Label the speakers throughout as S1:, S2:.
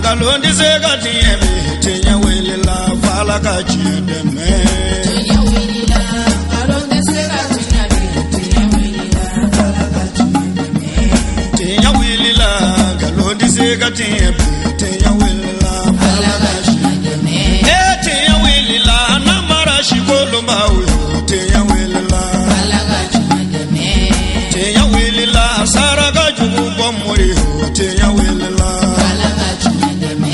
S1: Galondi segati ebe tenya wele la fala ka chideme.
S2: Tenya wele la galonde segati ebe tenya wele la fala ka chideme.
S1: Tenya wele la galondi segati ebe tenya wele la fala ka chideme. Tenya wele la namara shikolo mawe tenya wele la
S2: fala ka chideme.
S1: Tenya wele la saraga jugu bomori tenya wele la
S2: fala ka chideme.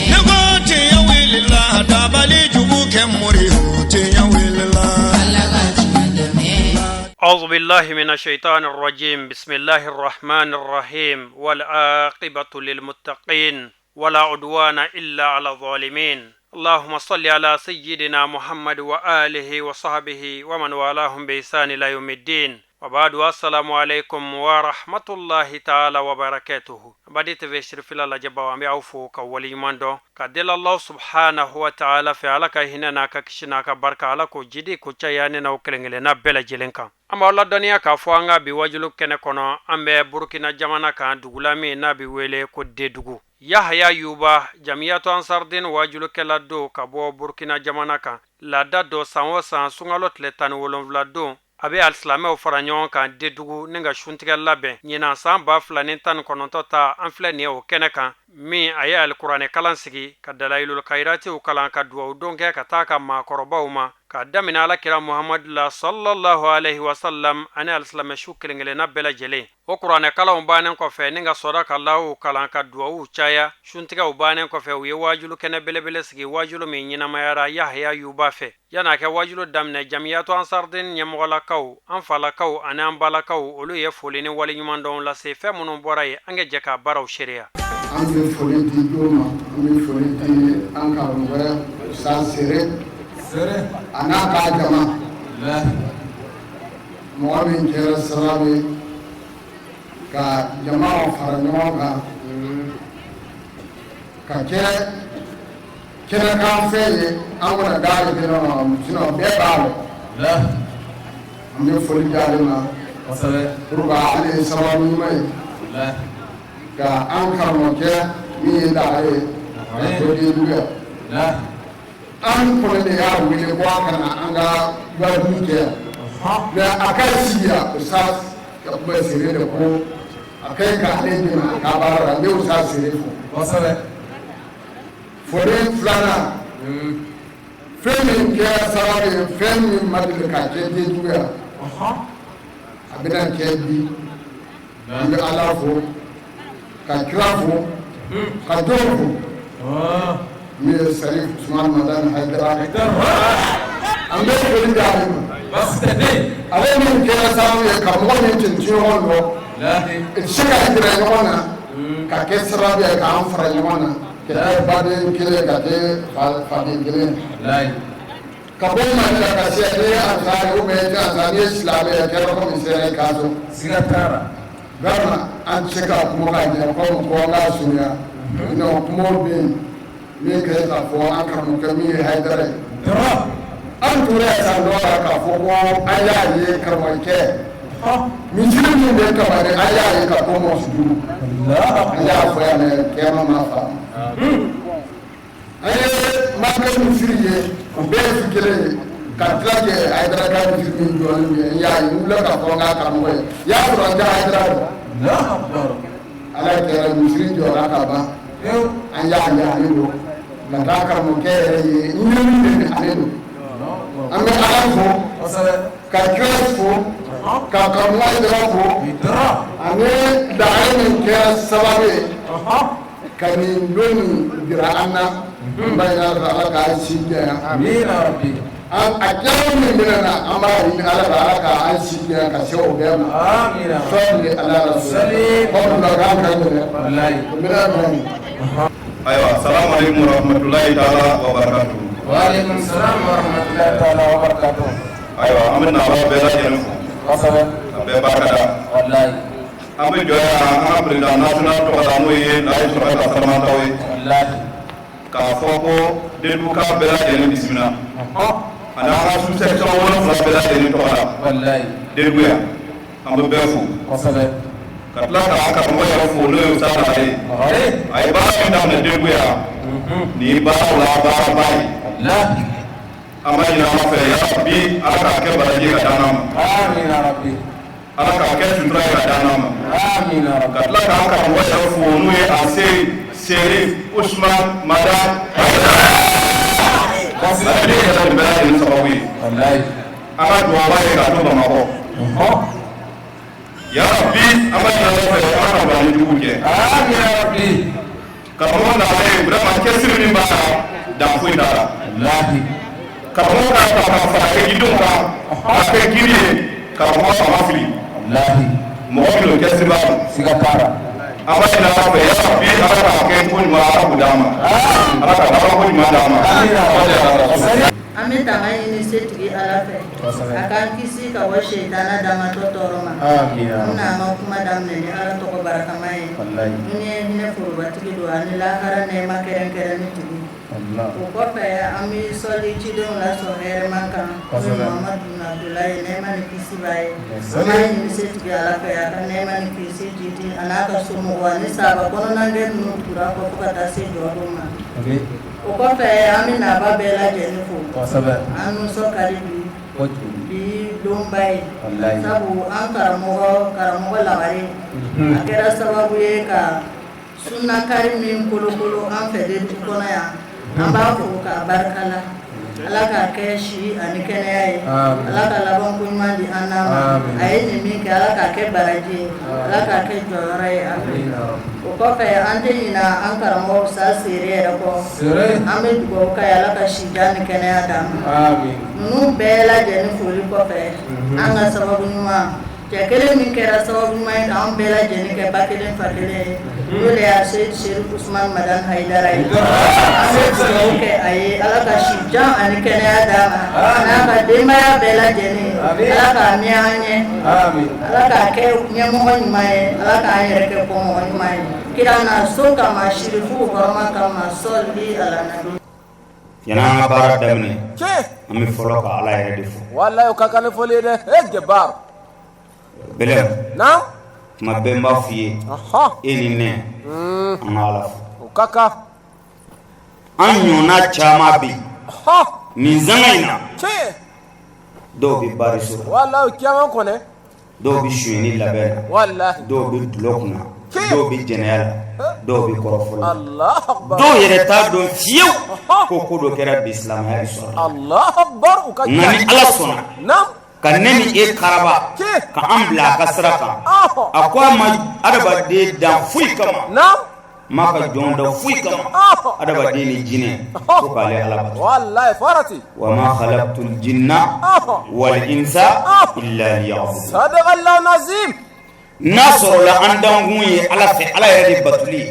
S1: Tenya wele la dabali jugu kemori tenya wele la
S2: fala ka chideme.
S3: أعوذ بالله من الشيطان الرجيم بسم الله الرحمن الرحيم والعاقبة للمتقين ولا عدوان إلا على الظالمين اللهم صل على سيدنا محمد وآله وصحبه ومن والاهم بإحسان إلى يوم الدين وبعد السلام عليكم ورحمة الله تعالى وبركاته بديت في شرف الله جبا وامي أوفو كولي ماندو كدل الله سبحانه وتعالى في علاك هنا ككشنا كبركة علاكو جدي كوچاياني نوكلنجلنا بلا جلنكا أما الله دنيا كفوانغا بواجلو كنكونا أمبي بوركينا جمانا كان دوغلامي نابي ويلي كودي دوغو Yahya Yuba jamiyatu ansardin wajulu kala do kabo Burkina jamana kan lada do sanwo san sungalot le tan wolonvla do abe alislame o faranyon kan dedugu ninga shuntiga labe nyina san ba flanin tan kononto ta anflani o kenekan mi aya alqur'ane kalan sigi ka dalailul khairati o kalan ka duwa donke ka ta ka ma korobawma ka damina ala kira Muhammad la sallallahu alaihi wasallam ana alislame shukelengele na bela jele o qur'ane kalan banen ko fe ninga sodaka Allah kalan ka duwa u chaya shuntiga u banen ko fe wi wajulu kene belebele sigi wajulu mi nyina mayara Yahya Yuba fe yana ke wajulu damne jamiyatu ansardin nyamola kaw anfala kaw anan bala kaw olu ye folini wali nyumandon la se fe munun boray ange jeka baraw sharia
S4: Ange foli di doma, ange foli di anka ngwe sa sere anaka jama la mu'min kera sarabe ka jama'a faranyoga ka kera kan feye amuna dali bino sino be bawo la ange foli jalima wasale ruba ali sawamu mai la ka an karmoke ni da ai ko di duga la an ko ne ya wile ko kana an ga gwaru ke da akai siya usas ka ba sire da ko akai ka ne ni ma ka bara ne usas sire ko wasale fore flana femin ke sarabe femin madil ka ke di duga abidan ke bi ni ala fo ka kirafo ka dorfo mi Sarif Usman Madan Haidara an bai kuli da alima ale min kera samu ya ka mɔgɔ min cincin ɲɔgɔn dɔ shiga jira ɲɔgɔn na ka kɛ sababu ye k'an fara ɲɔgɔn na ka kɛ baden kelen ka kɛ faden kelen ka bɔ mali la ka se ne ye ansari ou bien ne ansari ye silamɛ ye kɛra komi sɛnɛ k'a dɔn siga t'a Garna an se ka kuma ka ɲɛ ko n ka sunya non kumaw bɛ yen min kɛ k'a fɔ an karamɔgɔkɛ min ye Haidara ye an tora yen san dɔ la k'a fɔ ko an y'a ye karamɔgɔkɛ misiri min bɛ kama de an y'a ye ka ko mɔsudu an y'a fɔ yan mɛ kɛma ma faamu an ye makɛ misiri ye o bɛɛ ye fi kelen ye ka tila kɛ Haidara ka misiri min jɔlen ye n y'a ye n wulila k'a fɔ n ka karamɔgɔ ye y'a sɔrɔ n tɛ Haidara dɔn ala kɛra misiri jɔra ka ban an y'a ye ale don ka taa karamɔgɔkɛ yɛrɛ ye ɲinini de ale don an bɛ ala fo ka kira fo ka karamɔgɔ Haidara fo ani daga min kɛra sababu ye ka nin don nin jira an na n b'a ɲini ala k'a si jɛya a kɛra min bɛna na an b'a ɲini ala ka ala k'an si jɛya ka se o bɛɛ ma sɔɔni ala la kɔmi la k'an ka ɲinɛ o bɛna mɛn.
S5: Ayiwa assalamu alaikum warahmatullahi ta'ala wabarakatuh.
S4: Wa alaikum salam warahmatullahi ta'ala wabarakatuh.
S5: Ayiwa an bɛ nafa bɛɛ lajɛlen fo
S4: kosɛbɛ
S5: a bɛɛ barika da
S4: walayi
S5: an bɛ jɔ yan an ka président national tɔgɔ la n'o ye Layi Sunjata Salamataw ye
S4: walayi
S5: k'a fɔ ko denduka bɛɛ lajɛlen bisimila ani an ka sous-section 7 bɛɛ lajɛlen tɔgɔ la
S4: walayi
S5: denduya an bɛ bɛɛ fo
S4: kosɛbɛ
S5: ka tila ka an karamɔgɔ yɛrɛ fo n'o ye Ustaz Ale a ye baara min daminɛ Denkuya nin ye baaraw la baaraba ye an b'a ɲini Ala fɛ yarabi Ala k'a kɛ baraji ye ka d'an ma Ala k'a kɛ sutura ye ka d'an ma ka tila ka an karamɔgɔ yɛrɛ fo n'o ye a Serif Usman Mada ale de ye nin bɛɛ lajɛlen sababu ye an ka duwaba ye ka to Bamakɔ yarabi an b'a ɲini Ala fɛ Ala ka baraji jugu kɛ karamɔgɔ nalen vraiment cɛsiri min b'a la dan foyi t'a la karamɔgɔ k'a ta ka fara kɛjidenw kan a kɛ kiri ye karamɔgɔ fanga fili mɔgɔ min o cɛsiri b'a la siga t'a la an b'a ɲini Ala fɛ yarabi Ala k'a kɛ ko ɲuman Ala k'o d'an ma Ala ka laban ko ɲuman d'an ma
S2: an bɛ tanga ɲini setigi Ala fɛ a k'an kisi ka bɔ sitana damatɔ tɔɔrɔ ma an bɛna an ka kuma daminɛ ni Ala tɔgɔ barakama ye ni ye hinɛ forobatigi don ani lahara nɛɛma kɛrɛnkɛrɛnni tigi o kɔfɛ an bɛ sɔli cidenw lasɔn hɛrɛma kan n'o ye Muhamadu Abdulayi nɛɛma ni kisi b'a ye an b'a ɲini setigi Ala fɛ a ka nɛɛma ni kisi jidi a n'a ka somɔgɔw ani sahaba kɔnɔnajɛ ninnu tugu a kɔ fo ka taa se jɔdon ma o kɔfɛ an bɛ naba bɛɛ lajɛlen fo an nisɔn ka di bi donba ye sabu an karamɔgɔ Lagare a kɛra sababu ye ka sunnakari min kolokolo an fɛ de du kɔnɔ yan an b'a fo k'a barika la Ala k'a kɛ si ani kɛnɛya ye Ala ka laban ko ɲuman di an n'a ma a ye nin min kɛ Ala k'a kɛ baraji ye Ala k'a kɛ jɔyɔrɔ ye o kɔfɛ an tɛ ɲina an karamɔgɔ Sa Sere yɛrɛ kɔ an bɛ dugawu k'a ye Ala ka sijan ni kɛnɛya d'an ma ninnu bɛɛ lajɛlen foli kɔfɛ an ka sababu ɲuman cɛ kelen min kɛra sababu ɲuman ye k'an bɛɛ lajɛlen kɛ ba kelen fa kelen ye n'o de y'a Serif Usman Madan Haidara ye an bɛ dugawu kɛ a ye Ala ka sijan ani kɛnɛya d'a ma n'a ka denbaya bɛɛ lajɛlen Ala k'a mɛn an ɲɛ Ala k'a kɛ ɲɛmɔgɔ ɲuman ye Ala k'an yɛrɛ kɛ kɔmɔgɔ ɲuman ye kira na so kama sirifu hɔrɔma kama sɔli ala nabi
S6: yana an ka baara daminɛ an bɛ fɔlɔ ka Ala yɛrɛ de fo
S7: wallahi o ka kan ni fɔli ye dɛ Gebar
S6: Bɛlɛn
S7: naam
S6: tuma bɛɛ n b'a f'i ye e ni ne an ka Ala fo
S7: o ka kan
S6: an ɲɔgɔnna caman bɛ yen nin zanga in na dɔw bɛ bari sɔrɔ
S7: wallahi o caman kɔnɛ
S6: dɔw bɛ suyɛni labɛn na
S7: wallahi
S6: dɔw bɛ dulɔ kunna dɔw bɛ jɛnɛya la dɔw bɛ kɔrɔfɔli la
S7: Allahu akbar
S6: dɔw yɛrɛ t'a dɔn fiyewu ko ko dɔ kɛra bi silamɛya bi sɔrɔ
S7: Allahu akbar o ka
S6: nka ni Ala sɔnna
S7: naam
S6: ka ne ni e karaba ka an bila a ka sira kan a ko a ma adamaden dan foyi kama ma ka jɔn da foyi kama adamaden ni jinɛ ko k'ale Ala bato
S7: wallahi farati
S6: wa ma khalaqtul jinna wal insa illa liya'budun
S7: sadaqallahu nazim
S6: n'a sɔrɔla an dankun ye Ala fɛ Ala yɛrɛ de batuli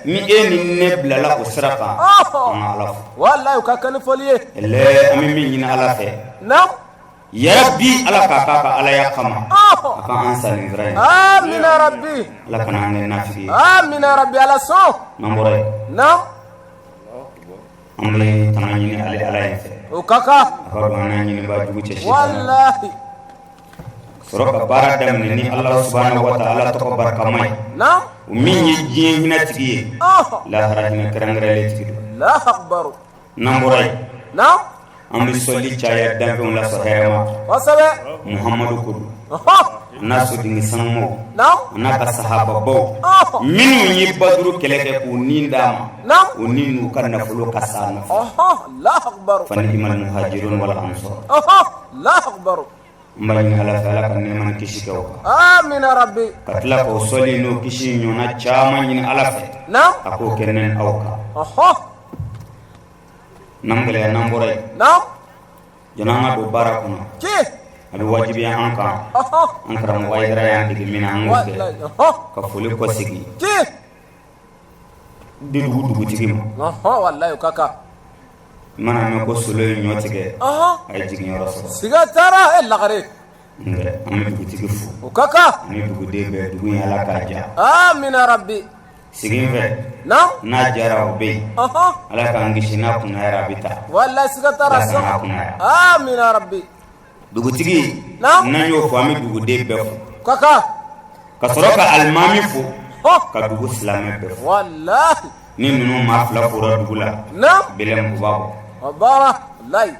S6: ni e ni ne bilala o sira kan an ka Ala fo
S7: wallahi o ka kan ni fɔli ye
S6: an bɛ min ɲini Ala fɛ yarabi Ala k'a k'a ka Alaya kama a ka an sani sira ye
S7: amina rabbi
S6: Ala kana an kɛ nafigi ye
S7: amina rabbi Ala sɔn
S6: n'an bɔra yen an bɛ tanga ɲini Ala ye fɛ
S7: o ka kan
S6: a ka don an n'a ɲiniba jugu cɛ
S7: wallahi
S6: sɔrɔ ka baara daminɛ ni Ala subhanahu wa ta'ala tɔgɔ barikama ye o min ye diɲɛ hinɛtigi ye lahara hinɛ kɛrɛnkɛrɛnlen tigi don
S7: Allahu akbar
S6: n'an bɔra yen an bɛ sɔli caya danfɛnw lasɔ hɛrɛma
S7: kosɛbɛ
S6: Muhamadu ko don a n'a sodini sanumaw a n'a ka sahababaw minnu ye baduru kɛlɛ kɛ k'u nin d'a ma o ni n'u ka nafolo ka s'a nɔfɛ
S7: Allahu akbar
S6: fani imal muhajirun wal ansar
S7: Allahu akbar
S6: n b'a ɲini Ala fɛ Ala ka nɛɛma ni kisi kɛ o kan
S7: amina rabbi
S6: ka tila k'o sɔli n'o kisi ɲɔgɔnna caman ɲini Ala fɛ a k'o kɛ ne ni aw kan n'an gɛlɛya n'an bɔra yen jɔn an ka don baara kɔnɔ a bɛ wajibiya an kan an karamɔgɔ Haidara y'an dege min na an k'o kɛ ka foli kɔsegi di dugutigi ma
S7: wallahi o ka kan
S6: i mana mɛn ko solo ye ɲɔ tigɛ a ye jiginyɔrɔ sɔrɔ
S7: siga taara Lagare
S6: an bɛ dugutigi fo
S7: o ka kan
S6: ani duguden bɛɛ dugu in Ala k'a diya
S7: amina rabbi
S6: sigin fɛ n'a jara o bɛ yen Ala k'an kisi n'a kunnayara a bɛ taa
S7: wallahi siga taara
S6: Ala k'an kunnaya
S7: amina rabbi
S6: dugutigi n'an y'o fɔ an bɛ duguden bɛɛ fo
S7: ka kan
S6: ka sɔrɔ ka alimami fo ka dugu silamɛ bɛɛ fo
S7: wallahi
S6: ni ninnu maa fila fora dugu la
S7: na
S6: Bɛlɛmuguba kɔ
S7: abara wallahi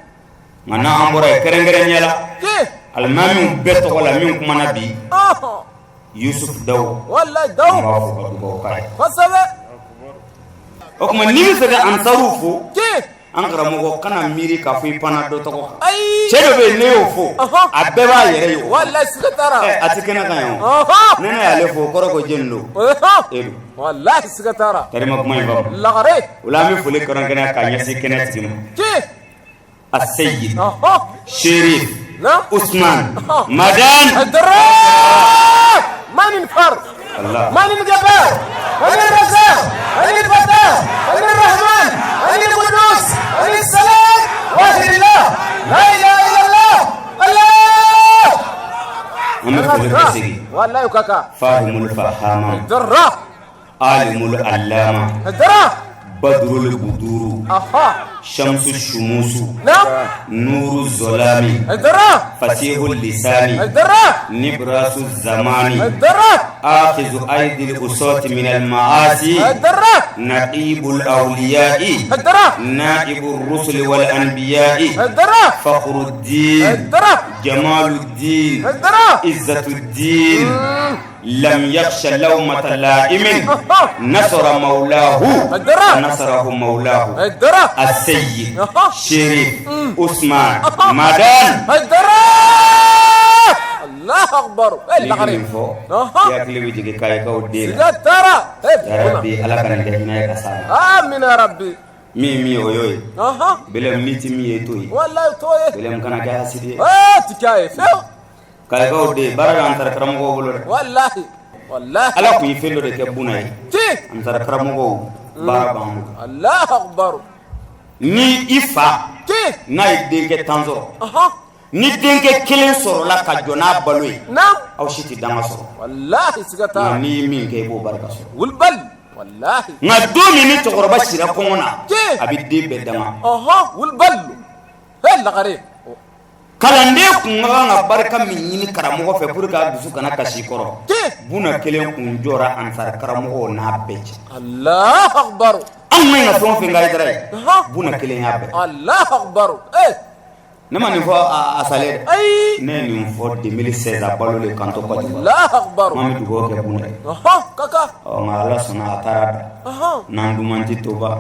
S6: nka n'an bɔra yen kɛrɛnkɛrɛnnenya la alimamiw bɛɛ tɔgɔ la min kumana bi Yusuf Daw
S7: wallahi
S6: an
S7: daw
S6: b'a fɔ ka dugawu k'a ye
S7: kosɛbɛ
S6: o tuma n'i bɛ fɛ ka ansaruw fo an karamɔgɔ kana miiri k'a fɔ i panna dɔ tɔgɔ kan cɛ dɔ bɛ yen ne y'o fɔ a bɛɛ b'a yɛrɛ ye o
S7: wallahi siga t'a la
S6: a ti kɛnɛ kan yan o ne y'ale fɔ o kɔrɔ ko jɛni don e don
S7: wallahi siga t'a la
S6: tarima kuma in faamu
S7: lagare
S6: o la an bɛ foli kɛrɛnkɛrɛnya k'a ɲɛsin kɛnɛ tigi ma a Seyid Sherif Usman Madan
S7: من الفرد
S6: الله
S7: من الجبار من الرزاق من الفتاح من الرحمن من القدوس من السلام واحد الله لا اله الا الله الله والله يكاكا
S6: فاهم الفهامة
S7: الدرة
S6: عالم العلامة
S7: الدرة
S6: بدر البدور شمس الشموس
S7: نعم
S6: نور الظلام
S7: الدرة
S6: فسيح اللسان
S7: الدرة
S6: نبراس الزمان
S7: الدرة
S6: آخذ أيدي الأصوات من المعاصي
S7: الدرة
S6: نقيب الأولياء
S7: الدرة
S6: نائب الرسل والأنبياء
S7: الدرة
S6: فخر الدين
S7: الدرة
S6: جمال الدين
S7: الدرة
S6: عزة الدين لم يخش لومة لائم نصر مولاه ونصره مولاه
S7: الدرة
S6: السيد شريف عثمان مدان
S7: الدرة الله أكبر إلا غريب
S6: يا كلي بيجي كايكا وديل
S7: يا ترى
S6: يا ربي ألا كان دهنا يكسر
S7: آمين يا ربي
S6: مي ويوي بلم نيتي مي توي
S7: والله توي
S6: بلم كنا جاهز سيدي
S7: تكاي فيو
S6: كايكا وديل بارا أنتر كرامو بولور
S7: والله والله
S6: ألا كوي فيلو ده كبوناي أنتر كرامو بارا بامو
S7: الله أكبر
S6: ni ifa n'a ye denkɛ tan sɔrɔ ni denkɛ kelen sɔrɔla ka jɔ n'a balo ye aw si tɛ danga sɔrɔ
S7: wallahi siga t'a la
S6: nka n'i ye min kɛ i b'o barika sɔrɔ
S7: wulbal wallahi
S6: nka don min ni cɛkɔrɔba sira kɔngɔ na a bɛ den bɛɛ dama
S7: wulbal lagare
S6: kalanden kun ka kan ka barika min ɲini karamɔgɔ fɛ pour que a dusu kana kasi i kɔrɔ buna kelen kun jɔra ansar karamɔgɔw n'a bɛɛ cɛ
S7: Allah akbar
S6: anw ma ɲi ka fɛn o fɛn k'a ye dara ye buna kelen y'a bɛɛ
S7: Allah akbar
S6: ne ma nin fɔ a sale dɛ ne ye nin fɔ 2016 a balo le kanto Côte
S7: Allah akbar
S6: an bɛ dugawu kɛ buna ye
S7: kaka
S6: nka ala sɔnna a taara da n'an dun man ti toba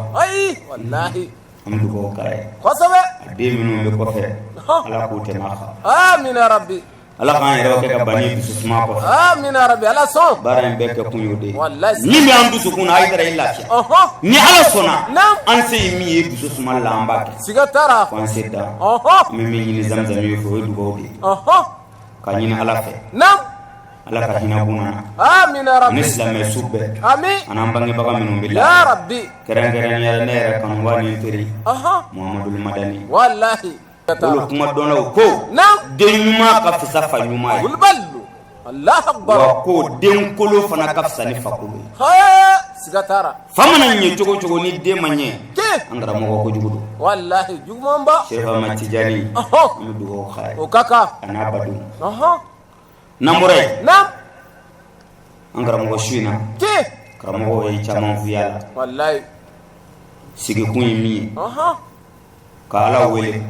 S7: wallahi
S6: an bɛ dugawu k'a ye
S7: kosɛbɛ
S6: a den minnu bɛ kɔfɛ ala k'u tɛmɛ a kan
S7: amin ya rabbi
S6: ala k'an yɛrɛ kɛ ka bani dusu suma kɔfɛ
S7: amin ya rabbi ala sɔn
S6: baara in bɛɛ kɛ kun y'o de ye
S7: wallahi
S6: min bɛ an dusukun na a ye dara i lafiya ni ala sɔnna an se ye min ye dusu suma la an b'a kɛ
S7: siga t'a la
S6: fo an se da an bɛ min ɲini zamzam ye fɛ o ye dugawu de ye ka ɲini ala fɛ ala ka hinɛ bunna na
S7: amin ya rabbi
S6: ni silamɛ su bɛɛ
S7: amin
S6: an'an bangebaga minnu bɛ
S7: ya rabbi
S6: kɛrɛnkɛrɛnnenya ne yɛrɛ kanuba ni n teri Muhamadu Madani
S7: wallahi
S6: olu kuma dɔnnaw ko den ɲuman ka fisa fa ɲuman ye
S7: wulballu Allah akbar
S6: wa ko den kolo fana ka fisa ni fa kolo ye
S7: siga t'a la
S6: fa mana ɲɛ cogo cogo ni den ma ɲɛ an karamɔgɔ kojugu don
S7: wallahi juguman ba
S6: Sherifa Ahmad Tijani an bɛ dugawu k'a ye
S7: o ka kan
S6: a n'a badenw n'an bɔra yen an karamɔgɔ su in na karamɔgɔ ye caman f'i la
S7: wallahi
S6: sigikun ye min ye ka ala wele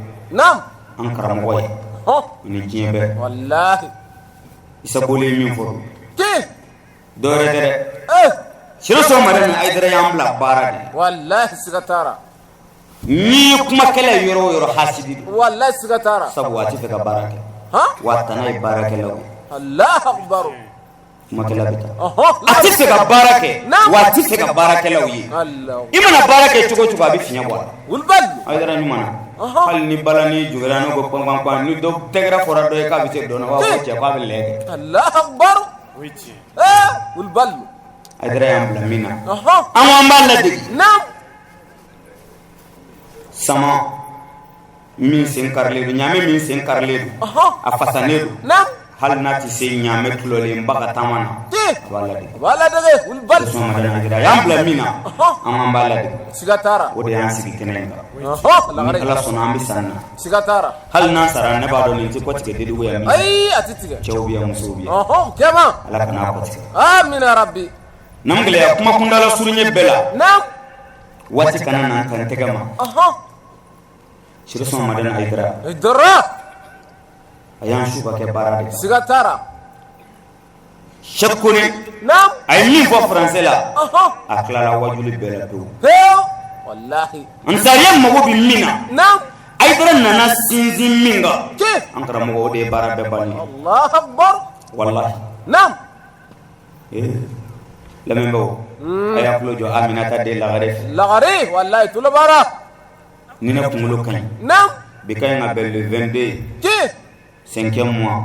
S6: an karamɔgɔ ye ni diɲɛ bɛɛ
S7: wallahi
S6: isa bole min fɔ dɔwɛrɛ tɛ dɛ Sirosɔ Madani Ayidara y'an bila baara de
S7: wallahi siga t'a la
S6: ni kumakɛla ye yɔrɔ o yɔrɔ hasidi don
S7: wallahi siga t'a la
S6: sabu a tɛ fɛ ka baara kɛ wa a tana ye baarakɛlaw ye
S7: Allah akbar
S6: kumakɛla bɛ taa a tɛ fɛ ka baara kɛ wa a tɛ fɛ ka baarakɛlaw ye i mana baara kɛ cogo cogo a bɛ fiɲɛ bɔ a la
S7: wulballu
S6: Ayidara ɲuman na hali ni bala ni jogera n'o ko pan ni dɔ tɛgɛrɛ fɔra dɔ ye k'a bɛ se dɔ la k'a fɔ cɛ k'a bɛ lɛ kɛ
S7: Allah akbar wulballu
S6: Ayidara y'an bila min na an ko an b'a ladege sama min sen karilen don ɲaamɛ min sen karilen don a fasanen don hal nati se nyame kulole mbaka tamana
S7: wala dege ul bal
S6: so madana gira yambla mina amambala de
S7: sigatara
S6: o de yansi kenenga
S7: lagare
S6: ala sona ambi sanna
S7: sigatara
S6: hal na sara ne ba do ni ko tike de duwe mi
S7: ay atitiga
S6: chawbiya musubiya
S7: kema
S6: ala kana ko tike
S7: amin ya rabbi
S6: namgale ya kuma kundala surunye bela
S7: nam
S6: wati kana nan kan tegama shiro so madana idra ayan shuba ke barade
S7: sigatara
S6: shakune
S7: nam
S6: ay ni fo français la akla la wajuli bela do
S7: wallahi
S6: ansariya mago bi mina
S7: nam
S6: ay dara nana sinzi minga ankara mago de barabe bani
S7: allah akbar
S6: wallahi
S7: nam
S6: la membo ay aplo jo aminata de
S7: lagare wallahi tulabara
S6: nina kumulo kan
S7: nam
S6: bi kay na bel 22 5e mois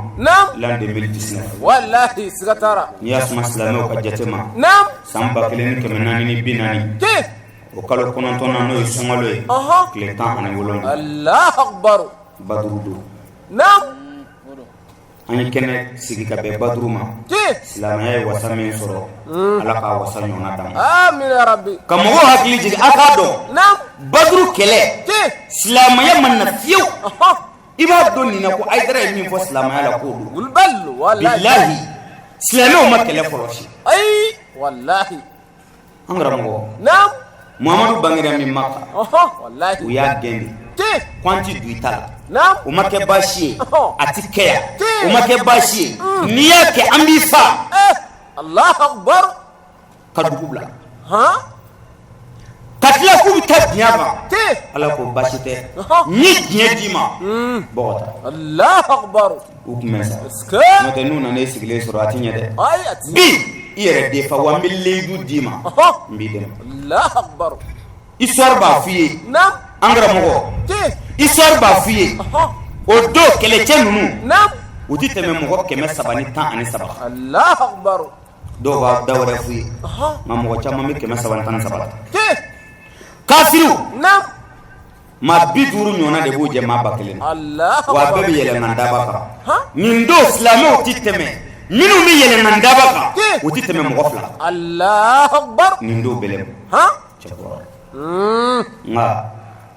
S6: l'an 2019
S7: wallahi sigatara
S6: ya suma salame ko jatema
S7: nam
S6: samba kelen kemenani ni binani o kalo kono to nano songolo kle tan ana wolon
S7: allah akbar
S6: badrudu
S7: nam
S6: ani kene sigi ka be badruma islamaya wasami soro ala ka wasanyo na dam
S7: amin ya rabbi
S6: kamo hakli jigi akado
S7: nam
S6: badru kele islamaya manna fiu iba doni na ko ay dara min fo islamaya la ko
S7: gulbal wallahi
S6: billahi islamaya ma kele foroshi
S7: ay wallahi
S6: angramo
S7: nam
S6: muhammadu bangira min makka
S7: wallahi
S6: uya gendi kwanti duitala
S7: nam
S6: umake bashi atikeya umake bashi niyake ambifa
S7: allah akbar
S6: kadubla katla ku tabiaba ala ko bashite ni dima bota
S7: allah akbar
S6: ukmesa
S7: ska
S6: mate nuna ne sigle surati nyede
S7: ay ati
S6: bi ire de fa wa millidu dima mbidem
S7: allah akbar
S6: isor ba fiye
S7: nam
S6: angra mogo isor ba fiye o do kele chenunu
S7: nam
S6: udi teme mogo keme sabani tan ani sabah
S7: allah akbar
S6: do ba dawra fiye mamogo chama mi keme sabani tan sabah kafiru
S7: nam
S6: ma biduru nyona de boje ma bakelen
S7: allah
S6: wa bebe yele nanda baka nindo islamo titeme minu mi yele nanda baka uti teme mo gofla
S7: allah akbar
S6: nindo belem chakwa nga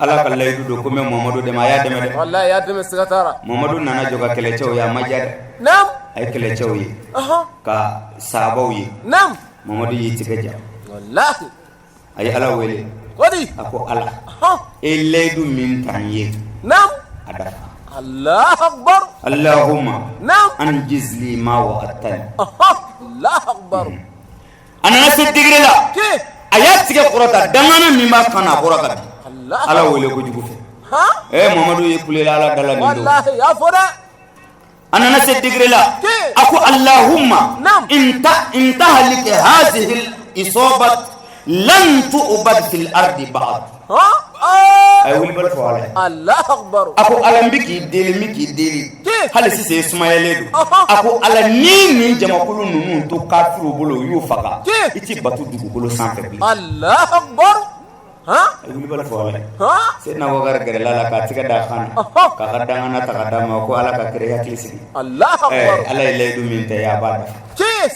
S6: ala kala yudo ko me muhammadu de ma ya deme de
S7: wallahi ya deme sigatara
S6: muhammadu nana joga kele chew ya majad
S7: nam
S6: ay kele chew yi ka sabaw yi
S7: nam
S6: muhammadu yi tigaja
S7: wallahi
S6: ay ala wele
S7: wadi
S6: ako ala eleidu min tanye
S7: nam
S6: ada
S7: allah akbar
S6: allahumma
S7: nam
S6: anjiz li ma wa atani
S7: allah akbar
S6: ana nasi digrela ayat tige qurata dangana mimma kana qurata ala wele ko jugu fe muhammadu yekule ala dala ndo
S7: wallahi ya foda
S6: ana nasi digrela ako allahumma inta halik hadhihi al-isabat lan tu'bad fil ardi ba'd ay wul bal fawala
S7: allah akbar
S6: ako alambiki deli miki deli hal sise sumayeledu ako ala ni jama kulu nunu to kafiru bolo yu faga iti batu dugu bolo sanfe
S7: allah akbar
S6: ay wul bal fawala se na wagar gere la ka tiga da khan ka kadanga na ta kadama ko ala ka kire yaklisi
S7: allah akbar
S6: ala iledu min ta ya bada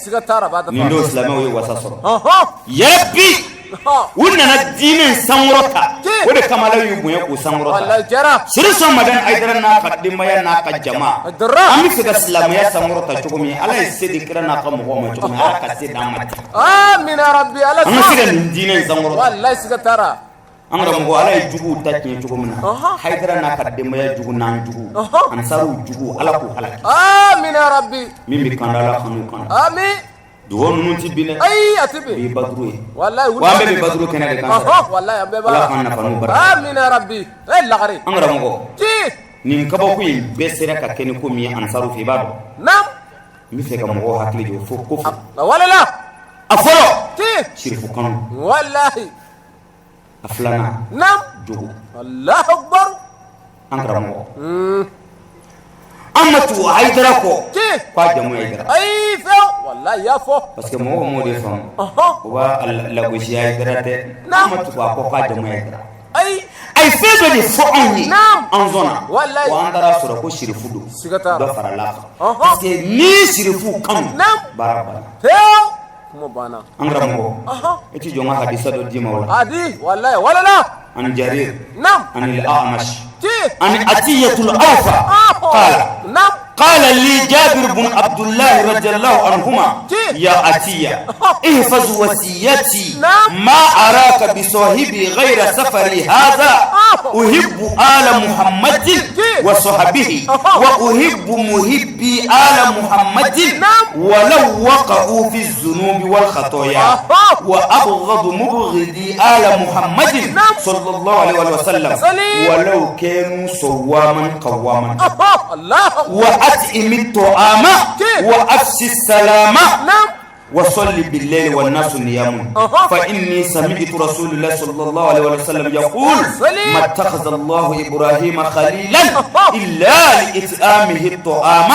S7: sigatara bada
S6: nindo islamo wi wasasoro yabi wunna na dinin samurota wode kamala yu bunya ko samurota
S7: wallahi jara
S6: sirso madan aidara na kadima ya na ka jama ami figa islamu ya samurota chukumi ala sidi kira na ka muhammad chukumi ala ka sidi amati
S7: amin ya rabbi ala
S6: amma siga dinin samurota
S7: wallahi sigatara
S6: amra mo ala jugu tatni chukumi na haidara na kadima ya jugu nan jugu ansaru jugu ala ko halaki
S7: amin ya rabbi
S6: mimi kandala khanu kan
S7: amin
S6: duwon nunti bine
S7: ay atibi
S6: bi badru
S7: wallahi
S6: wa be badru kana de kan
S7: wallahi ambe ba
S6: ala kan fanu bar
S7: amin ya rabbi lagari
S6: angara mo nin kabo ku be sere ka ken ko mi ansaru fi bado
S7: nam
S6: mi fe ka mo hakli jo fo ko
S7: wala la
S6: aforo shirifu kan
S7: wallahi
S6: aflana
S7: nam
S6: jugu
S7: allah akbar
S6: angara mo amatu haidara ko kwa jamu haidara
S7: ay fa wallahi ya fo
S6: parce que mo de fam ko ba la go shi haidara te amatu ko jamu haidara ay fɛn dɔ de fɔ anw ye an sɔnna wa an taara sɔrɔ ko sirifu don dɔ farala kan parce que ni sirifu kanu baara banna an karamɔgɔ i ti jɔ n ka hadisa dɔ d'i ma o la an jarir an al-a'mash an atiyatul awfa قال لي جابر بن عبد الله رضي الله عنهما يا أتية احفظ وصيتي ما أراك بصاحبي غير سفري هذا أحب آل محمد وصحبه وأحب محبي آل محمد ولو وقعوا في الذنوب والخطايا وأبغض مبغضي آل محمد صلى الله عليه وسلم ولو كانوا صواما قواما وأطعم الطعام وأفشي السلام وصلي بالليل والناس نيام فإني سمعت رسول الله صلى الله عليه وسلم يقول ما اتخذ الله إبراهيم خليلا إلا لإطعامه الطعام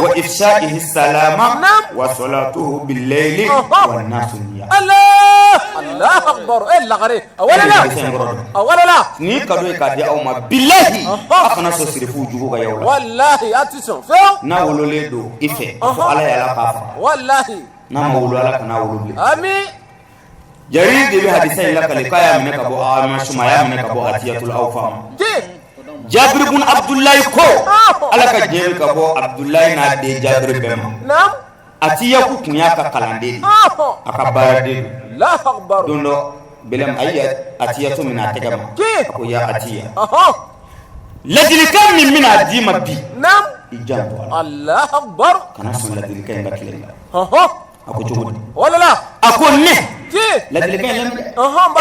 S6: وإفشائه السلام وصلاته بالليل والناس نيام
S7: الله أكبر إلا غريب أولا لا
S6: ni kado ka di aw ma billahi akana so sirifu jugo ga yawla
S7: wallahi attention feo
S6: na wolole do ife fo ala yala kafa
S7: wallahi
S6: na ma wolo ala kana wolole
S7: ami
S6: jarir de bi hadisa ila kale kaya mine ka bo ama shuma ya mine ka bo atiyatul awfa jabir ibn abdullah ko ala ka jeri ka bo abdullah na de jabir bema
S7: nam
S6: atiya ku kunya ka kalande aka barade
S7: la akbar
S6: dondo belem ayat atiyatu min ategama ko ya atiya ladil kam min adima bi
S7: nam
S6: ijanto
S7: Allah akbar
S6: kana son ladil kan bakile ako jogodi
S7: wala la
S6: ako ne ladil kan lam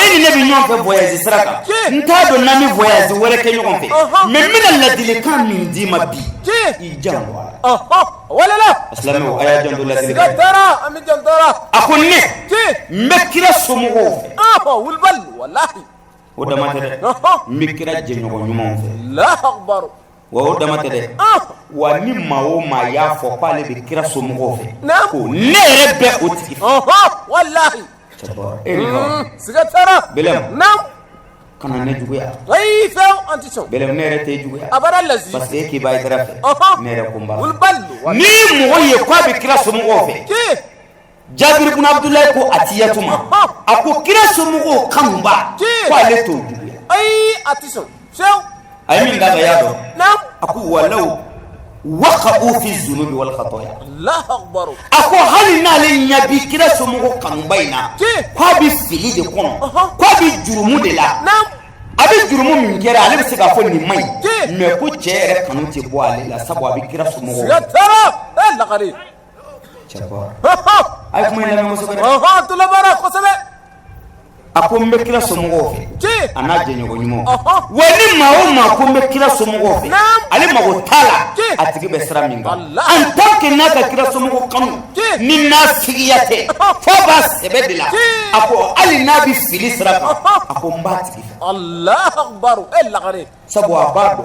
S6: eni nabi nyon fe voyage sraka nta do nami voyage wala ke nyon fe mais min ladil kan min dima bi ijanto
S7: wala la
S6: aslamu aya janto ladil
S7: tara ami jantara
S6: ako ne mekira somo
S7: wulbal wallahi
S6: o damate de mikira jenyogo nyumon fe
S7: la akbar
S6: wa o damate de wa ni mawo ma ya fo pale be kira somo fe ko ne rebe o tiki
S7: wallahi
S6: tabara
S7: sigatara
S6: belem
S7: nam
S6: kana ne jugu ya
S7: ay feo anticho
S6: belem ne rete jugu ya
S7: abara lazi
S6: parce que ki bay dara fe ne re kumba
S7: wulbal
S6: ni mo ye ko be kira somo fe Jabir ibn Abdullah ko atiyatuma ako kira somugo kamba ko ale to jugu
S7: ay atiso sew
S6: ay min daga yado
S7: nam
S6: ako walau waqa'u fi dhunubi wal khataya
S7: Allah akbar
S6: ako halina le nyabi kira somugo kamba ina ko bi fili de kono ko bi jurumu de la
S7: nam
S6: abi jurumu min kera ale se ka fo ni mai me ko chere kanu ti bo ale la sabo abi kira somugo
S7: ya tara la qari
S6: chaba ay kuma ina mo so
S7: tu la bara ko sabe
S6: ako mbe kila somugo fe anaje nyogo nyumo wani mawo ko mbe kila somugo fe ale mago tala atigi be sra minga en tant que naka kila somugo kanu ni nasiyate fo bas ebedila ako ali nabi fili sra ako mbati
S7: Allah akbar illa gari
S6: sabu abado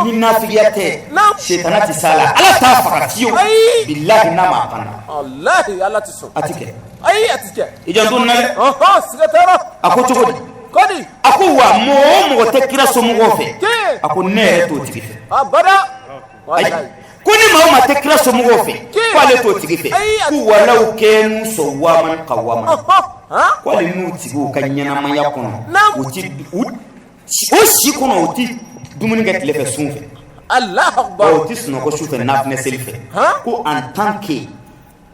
S6: ni nasiyate shaytanati sala ala ta fakatiyo billahi nama kana
S7: Allah ala tiso
S6: atike
S7: ay atike
S6: ijandun nale
S7: sigatara
S6: ako chogodi
S7: kodi
S6: ako wa mo te kira somugo fe ako ne to tigi fe
S7: abada wallahi
S6: kuni ma te kira somugo fe ko ale to tigi fe ku walau kenu sawaman qawaman ko ale nu tigi ka nyana ma yakono uti o si kono uti dumuni ga tele fe sunfe
S7: Allah akbar
S6: o ti suno ko shufe nafne selife ko en tant que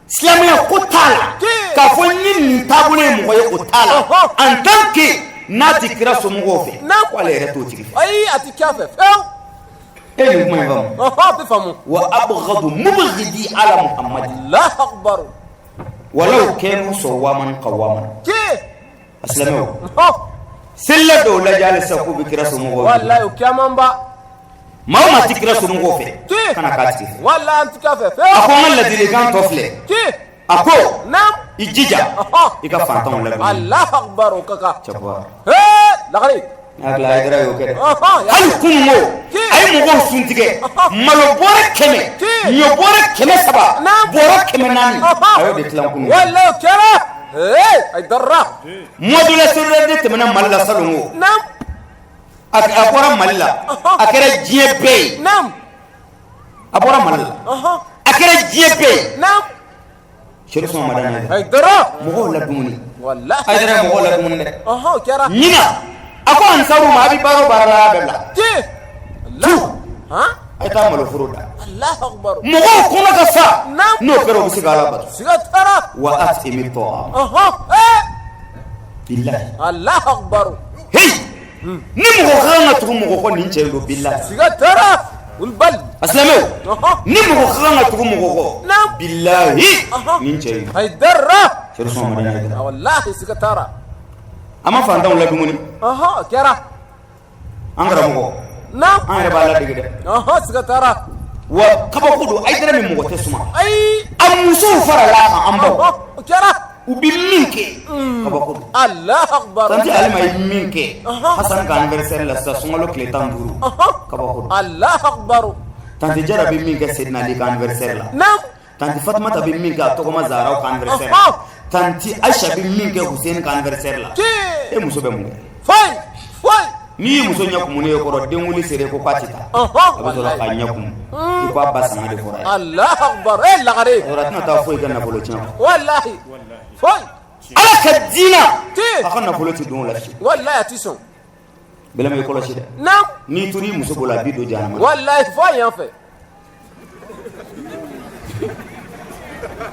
S6: Silamaya ko tala ka fo nyin tabule mo ye ko tala en tant que nati kira somugo fe ko ale reto tigi
S7: ay atikafe feo
S6: e ni mo ngam
S7: be famu
S6: wa abghadu mubghidi ala muhammad
S7: Allah akbar
S6: walau kanu sawaman qawaman aslamo silla do la jale sa ko be kira somugo
S7: wallahi kamamba
S6: ma tikira somugo fe kana ka tigi
S7: wallahi atikafe feo
S6: ako man la dile kan tofle ako
S7: nam
S6: ijija ika fantan la
S7: Allah akbar kaka
S6: chapa
S7: la gari
S6: agla idra yo kede hal kunmo ay mo go suntige malo bore keme nyo bore keme saba bore keme nani ayo de tlan kunmo
S7: wallahi kera ay darra
S6: modula sirre de temena malla salongo
S7: nam
S6: akora malila akere jiebe
S7: nam
S6: abora malila akere jiebe
S7: nam
S6: shuru so madana
S7: ay dara
S6: mo la dumuni
S7: wallahi
S6: ay dara mo la dumuni de
S7: kera
S6: nina ako ansaru ma abi baro barala bella
S7: ti Allah ha
S6: ay ta malo furuda
S7: Allahu akbar
S6: mo ko na ka sa no kero bisigala ba
S7: siga tara
S6: wa atimi to billahi
S7: Allahu akbar
S6: hey ni mo ko na tu mo ko ni chelo billahi
S7: siga tara ulbal
S6: aslamo ni mo ko na tu mo ko billahi ni chelo
S7: ay dara
S6: shuru so madana
S7: wallahi siga tara
S6: ama fanda la dumuni
S7: kera
S6: angara mo
S7: nam
S6: angara bala digide
S7: siga tara
S6: wa kaba kudu ay dara mi mo te suma
S7: ay
S6: amusu farala ambo
S7: kera
S6: ubi minke kaba kudu
S7: Allahu akbar
S6: tanti alima minke hasan ka anniversaire la sa sungalo kle tamburu kaba kudu
S7: Allahu akbar
S6: tanti jara bi minke sidna li ka anniversaire la
S7: nam
S6: tanti fatima ta bi minke to ko mazara ka anniversaire tanti aisha bi minke hussein ka anniversaire la e muso be mu
S7: fay
S6: ni muso nyakumune ko ro denguli sere ko kwatita abato la kanyakum ko abasa ngade fora
S7: Allahu akbar lagare
S6: oratna ta foi kana bolo china
S7: wallahi fay
S6: ala kadina akana bolo ti don la shi
S7: wallahi atison
S6: bela me ko la shi
S7: nam
S6: ni turi muso bola bido jana
S7: wallahi fay en fait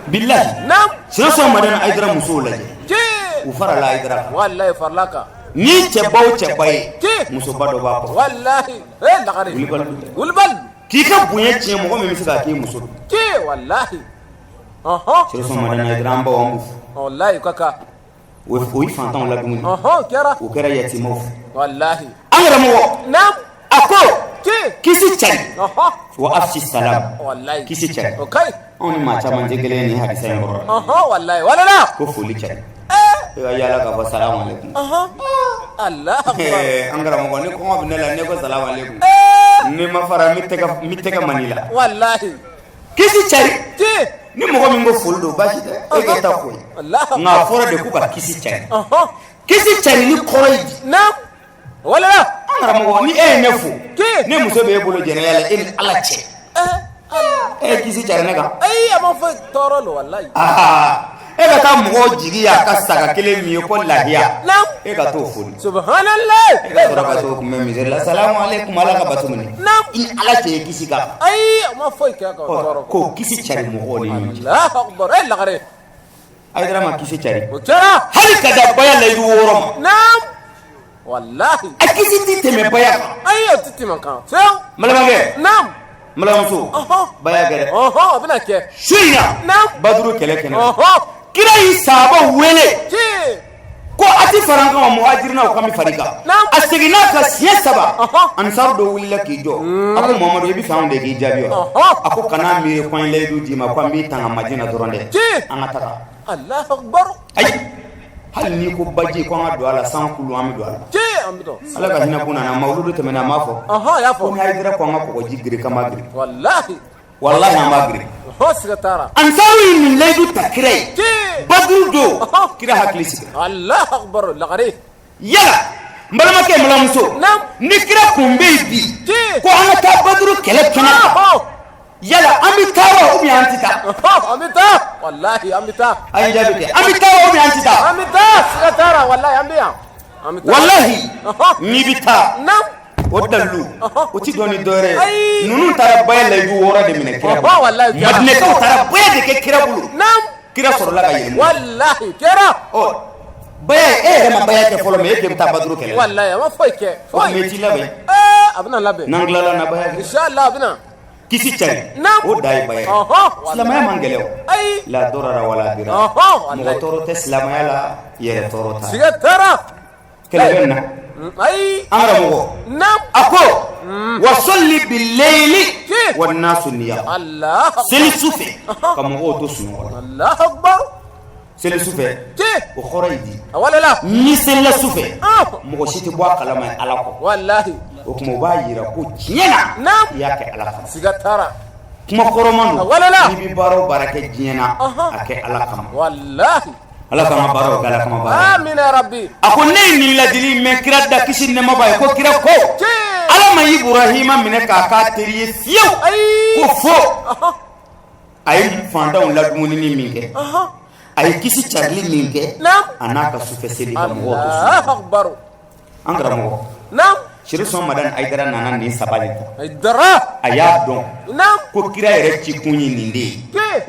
S6: billahi
S7: nam
S6: sira so madana aidra muso la je ufara la aidra
S7: wallahi farlaka
S6: ni chebaw chebay muso bado ba ko
S7: wallahi lagare ulbal
S6: ki ka bunye che mo ko me misika ki muso
S7: wallahi
S6: sira so madana aidra amba wa mu
S7: wallahi kaka
S6: we foi fantan la dumu
S7: kera
S6: o kera yatimo
S7: wallahi
S6: angara mo
S7: nam
S6: ako kisi chari wa afshi salam
S7: wallahi
S6: kisi chari
S7: okay
S6: oni ma chama jegele ni hadisa ngoro
S7: wallahi wala
S6: ko fuli chari ya yala ka assalamu alaikum
S7: Allah akbar
S6: angara mo ni ko binela ne ko assalamu alaikum ni ma fara miteka manila
S7: wallahi
S6: kisi chari ni mo ko mi ngo fuldo bashi de e ke ta ko na fora de ku ka kisi chari ni koroy
S7: na wala
S6: angara mo ni nefu ni muso be bolo jene yala in ala che kisi chari ne ka
S7: ay ama fa torolo wallahi
S6: e ka ta mo jigi ya ka saka kele mi ko lahiya e ka to fuli
S7: subhanallah
S6: e ka tora ka to kuma mi zela assalamu alaikum ala ka batumuni in ala che kisi ka
S7: ay ama fa ka toro
S6: ko kisi chari mo ko ni
S7: Allahu akbar lagare
S6: ay dara ma kisi chari
S7: tara
S6: hal ka da baya la yu woro
S7: nam wallahi
S6: akisi ti teme baya
S7: ay titima kan so
S6: malama
S7: nam
S6: malamuso baya gere
S7: bina ke
S6: shina
S7: nam
S6: badru kele kene kira yi saba wele ko ati faranga wa muhajirina ko mi farika astigina ka siyasaba ansar do willa ki jo ako muhammadu bi faande ki jabiyo ako kana mi ko le du di ma ko mi tanga majina doronde anataka
S7: Allahu akbar
S6: ay hal ni ko baji ko ngado ala sankulu amido ala
S7: amdo
S6: ala ka hina kuna na mauludu temena mafo
S7: ya fo
S6: ko haydira ko ngako ko jigri kama gri
S7: wallahi
S6: amagri
S7: sigatara
S6: ansaru min laydu takray badru do kira haklisi
S7: Allahu akbar lagare
S6: yala mbalama ke malamuso ni kira kumbe bi ko ana ta badru kele kana yala amitawa umi antita
S7: wallahi amita
S6: ay jabe ke amitawa umi antita
S7: sigatara wallahi ambiya
S6: wallahi ni bita ودلو وتي دوني دوري نونو ترى باي لا يو ورا دي من كيرا
S7: والله
S6: مدنه تو ترى باي دي كيرا بلو
S7: نعم
S6: كيرا سور لا غاي
S7: والله كيرا
S6: باي ما باي كي فولو مي كي تا بدرو كله
S7: والله ما فايك
S6: فاي ميتي لا باي
S7: ابنا لا باي
S6: نانغلا لا نا باي
S7: ان شاء الله ابنا
S6: كيسي تشاري
S7: نعم
S6: وداي باي سلام يا مانغلو
S7: اي
S6: لا ضرر ولا ضرر والله تورو تسلام يا لا يا تورو تا
S7: سيغترا
S6: كلنا
S7: اي
S6: أمره
S7: نعم
S6: أكو وصلي بالليل والناس نيام
S7: الله
S6: سلي سوفي كم هو تسمع
S7: الله أكبر
S6: سلي سوفي وخريدي
S7: ولا لا
S6: نسل سوفي مغشيت بوا كلام علىكم
S7: والله
S6: وكم بايرا كوتشينا
S7: نعم
S6: ياك علىكم
S7: سيغترا
S6: كم كورمان
S7: ولا لا
S6: نبي بارو بركة جينا أك علىكم
S7: والله
S6: ala kama baro kala kama baro
S7: amin ya rabbi
S6: ako ne ni ladili men kira da kisi ne mabay ko kira ko ala ma ibrahima mine ka ka teriye fiyo ko fo ay fanda on la dumuni ni minke ay kisi charli minke anaka sufe sedi ka mo
S7: Allahu akbar
S6: angara mo
S7: nam
S6: shiriso madan aidara nana ni sabali
S7: aidara
S6: aya don
S7: nam
S6: ko kira yere ci kunyi ninde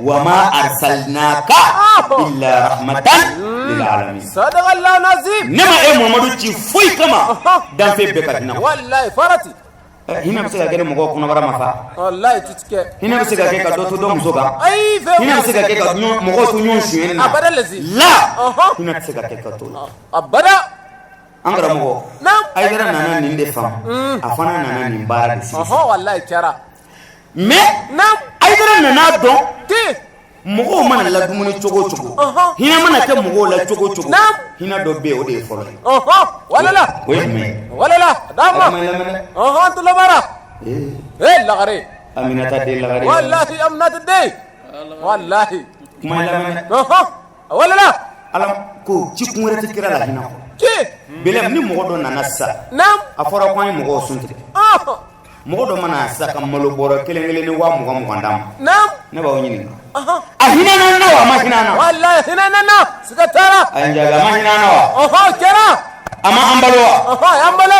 S6: wa ma arsalnaka illa rahmatan lil alamin
S7: sadaqa Allah nazim
S6: nema e muhammadu ci fuy kama dan fe be kadina
S7: wallahi farati
S6: hina bi se ka gene mo ko na bara mafa
S7: wallahi titike
S6: hina bi se ka ke ka do to do muso ka
S7: ay fe
S6: hina bi se ka ke ka mo ko to nyon shuyen na
S7: abada lazi
S6: la hina bi se ka ke ka to
S7: abada
S6: angara mo
S7: nam
S6: aidara nana ninde fam afana nana nin bara de si
S7: wallahi kara
S6: me
S7: nam
S6: aidara nana don
S7: ti
S6: mogo mana la dumuni cogo cogo hina mana ke mogo la cogo cogo hina do be o de folo
S7: walala
S6: oui mais
S7: walala dama tu la bara la gare
S6: aminata de la gare
S7: wallahi amnata de wallahi
S6: kuma la mena
S7: walala
S6: alam ko ci kunere te kira la hina ko
S7: ki
S6: belem ni mogo do nana sa
S7: nam
S6: afora ko ay mogo sunti mogo do mana sa kam malo boro kelengele ni wa mogo mogo ndam
S7: nam
S6: ne ba woni ahina na na wa mahina na
S7: wallahi hina na na sikatara
S6: anja ga mahina na wa
S7: kera
S6: ama ambalo
S7: ambalo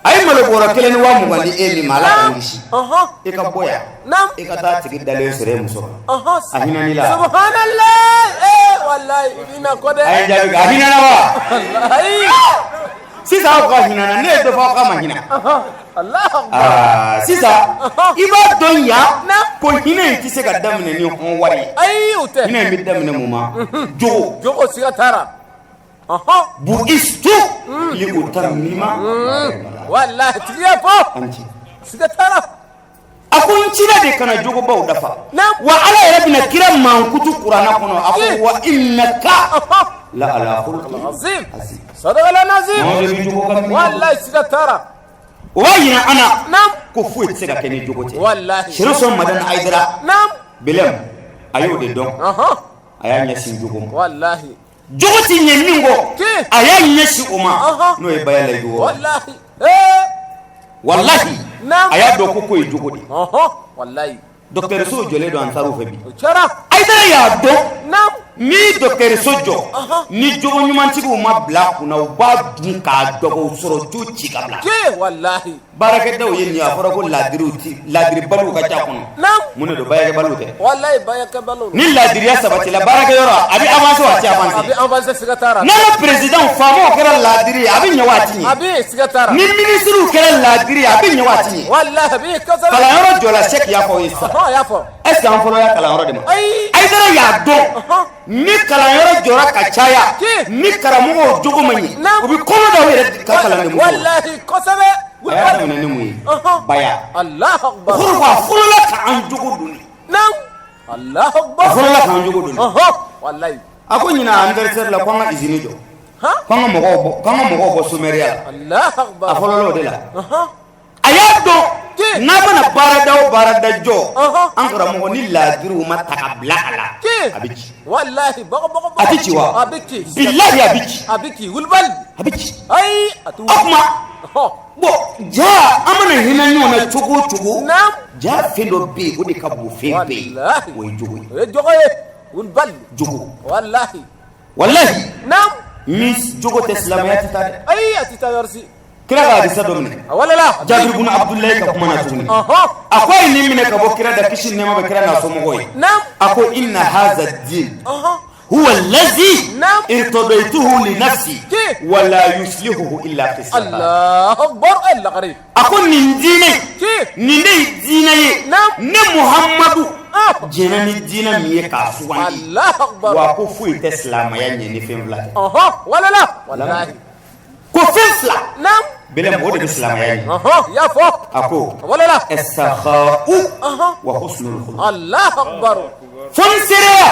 S6: ay malo boro keleni wa mogo ndi eli mala ngishi e ka boya
S7: nam
S6: e ka ta tigi dale sere muso ahina ni la
S7: subhanallah wallahi ina kode
S6: anja ga ahina na wa
S7: wallahi
S6: sisa ko ahina na ne do fa ka mahina
S7: Allah
S6: sisa iba don ya ko hina ki se ga damne ni on wari
S7: ay ute
S6: hina mi damne muma jogo
S7: sikatara
S6: bu istu li utammima
S7: wallahi tiya po
S6: anti
S7: sikatara
S6: akun cira de kana jogo baw dafa wa ala rabbina kiram man kutu qur'ana kono aku wa innaka la ala khulqin
S7: azim sadaqa la nazim wallahi sikatara
S6: wayina ana nam ko fuet sega kene jogote
S7: wallahi
S6: shiriso madan aidra
S7: nam
S6: belem ayo de don aya nyasi jogom
S7: wallahi
S6: jogoti nyemingo aya nyasi uma no e bayala yuwo
S7: wallahi
S6: wallahi
S7: nam
S6: aya do ko koy jogodi
S7: wallahi
S6: docteur so jole do antaru febi
S7: chara
S6: aidra ya do
S7: nam
S6: ni docteur sojo ni jogo nyumanti ko ma black na ba dun ka dogo soro tuci kabla
S7: ke wallahi
S6: baraka daw yen ya fara ko ladiri balu ka ta kono
S7: nam
S6: mun do baye balu te
S7: wallahi bayaka balu
S6: ni ladiri ya sabati la baraka yoro abi avance wati
S7: abi avance sikatara
S6: na president famo kera ladiri abi nyawati ni
S7: abi sikatara
S6: ni ministre kera ladiri abi nyawati ni
S7: wallahi abi kaza
S6: kala yoro jola check ya fo isa
S7: ya fo
S6: est ce en folo ya kala yoro de ma
S7: ay
S6: dara ya do ni kala yoro jora ka chaya ni karamugo jogo mani ubi kono da were ka kala ne
S7: wallahi kosabe
S6: aya da ne mu baya
S7: Allah akbar
S6: khurwa fulula ka an jogo duni
S7: nam Allah akbar
S6: fulula ka an jogo duni
S7: wallahi
S6: ako nyina anniversaire la kwanga izini jo kwanga mogo bo sumeria
S7: Allah akbar
S6: afolo de la aya do na bana barada jo an kara mogo ni ladiru ma takabla ala abiki
S7: wallahi bago
S6: abiki wa
S7: abiki
S6: billahi
S7: abiki wulbal
S6: abiki
S7: ay atu
S6: akma bo ja amana hina nyona chugu
S7: nam
S6: ja fendo be odi kabu fembe
S7: wallahi
S6: way jugo
S7: jogo wulbal
S6: jugo
S7: wallahi nam
S6: mis jugo teslamiyati tade
S7: ay atita yorsi
S6: kira ga hadisa domine
S7: wala la
S6: jabir ibn abdullah ka kuma na tuni akwai ni mine ka bo kira da kishin ne ma ba kira na so mogoy
S7: nam
S6: ako inna hadha ad-din huwa alladhi irtadaytuhu li nafsi wa la yuslihu illa qisqa
S7: Allah akbar Allah qarib
S6: ako nin dine ne muhammadu jena ni dina miye ka suwani
S7: Allah akbar
S6: wa ko fu islam ya ni femla
S7: wala la wallahi
S6: ko fesla
S7: nam
S6: bele mo de islam ya ni
S7: ya fo
S6: ako
S7: wala la
S6: as-sakha'u wa husnul khuluq
S7: Allah akbar
S6: fonserea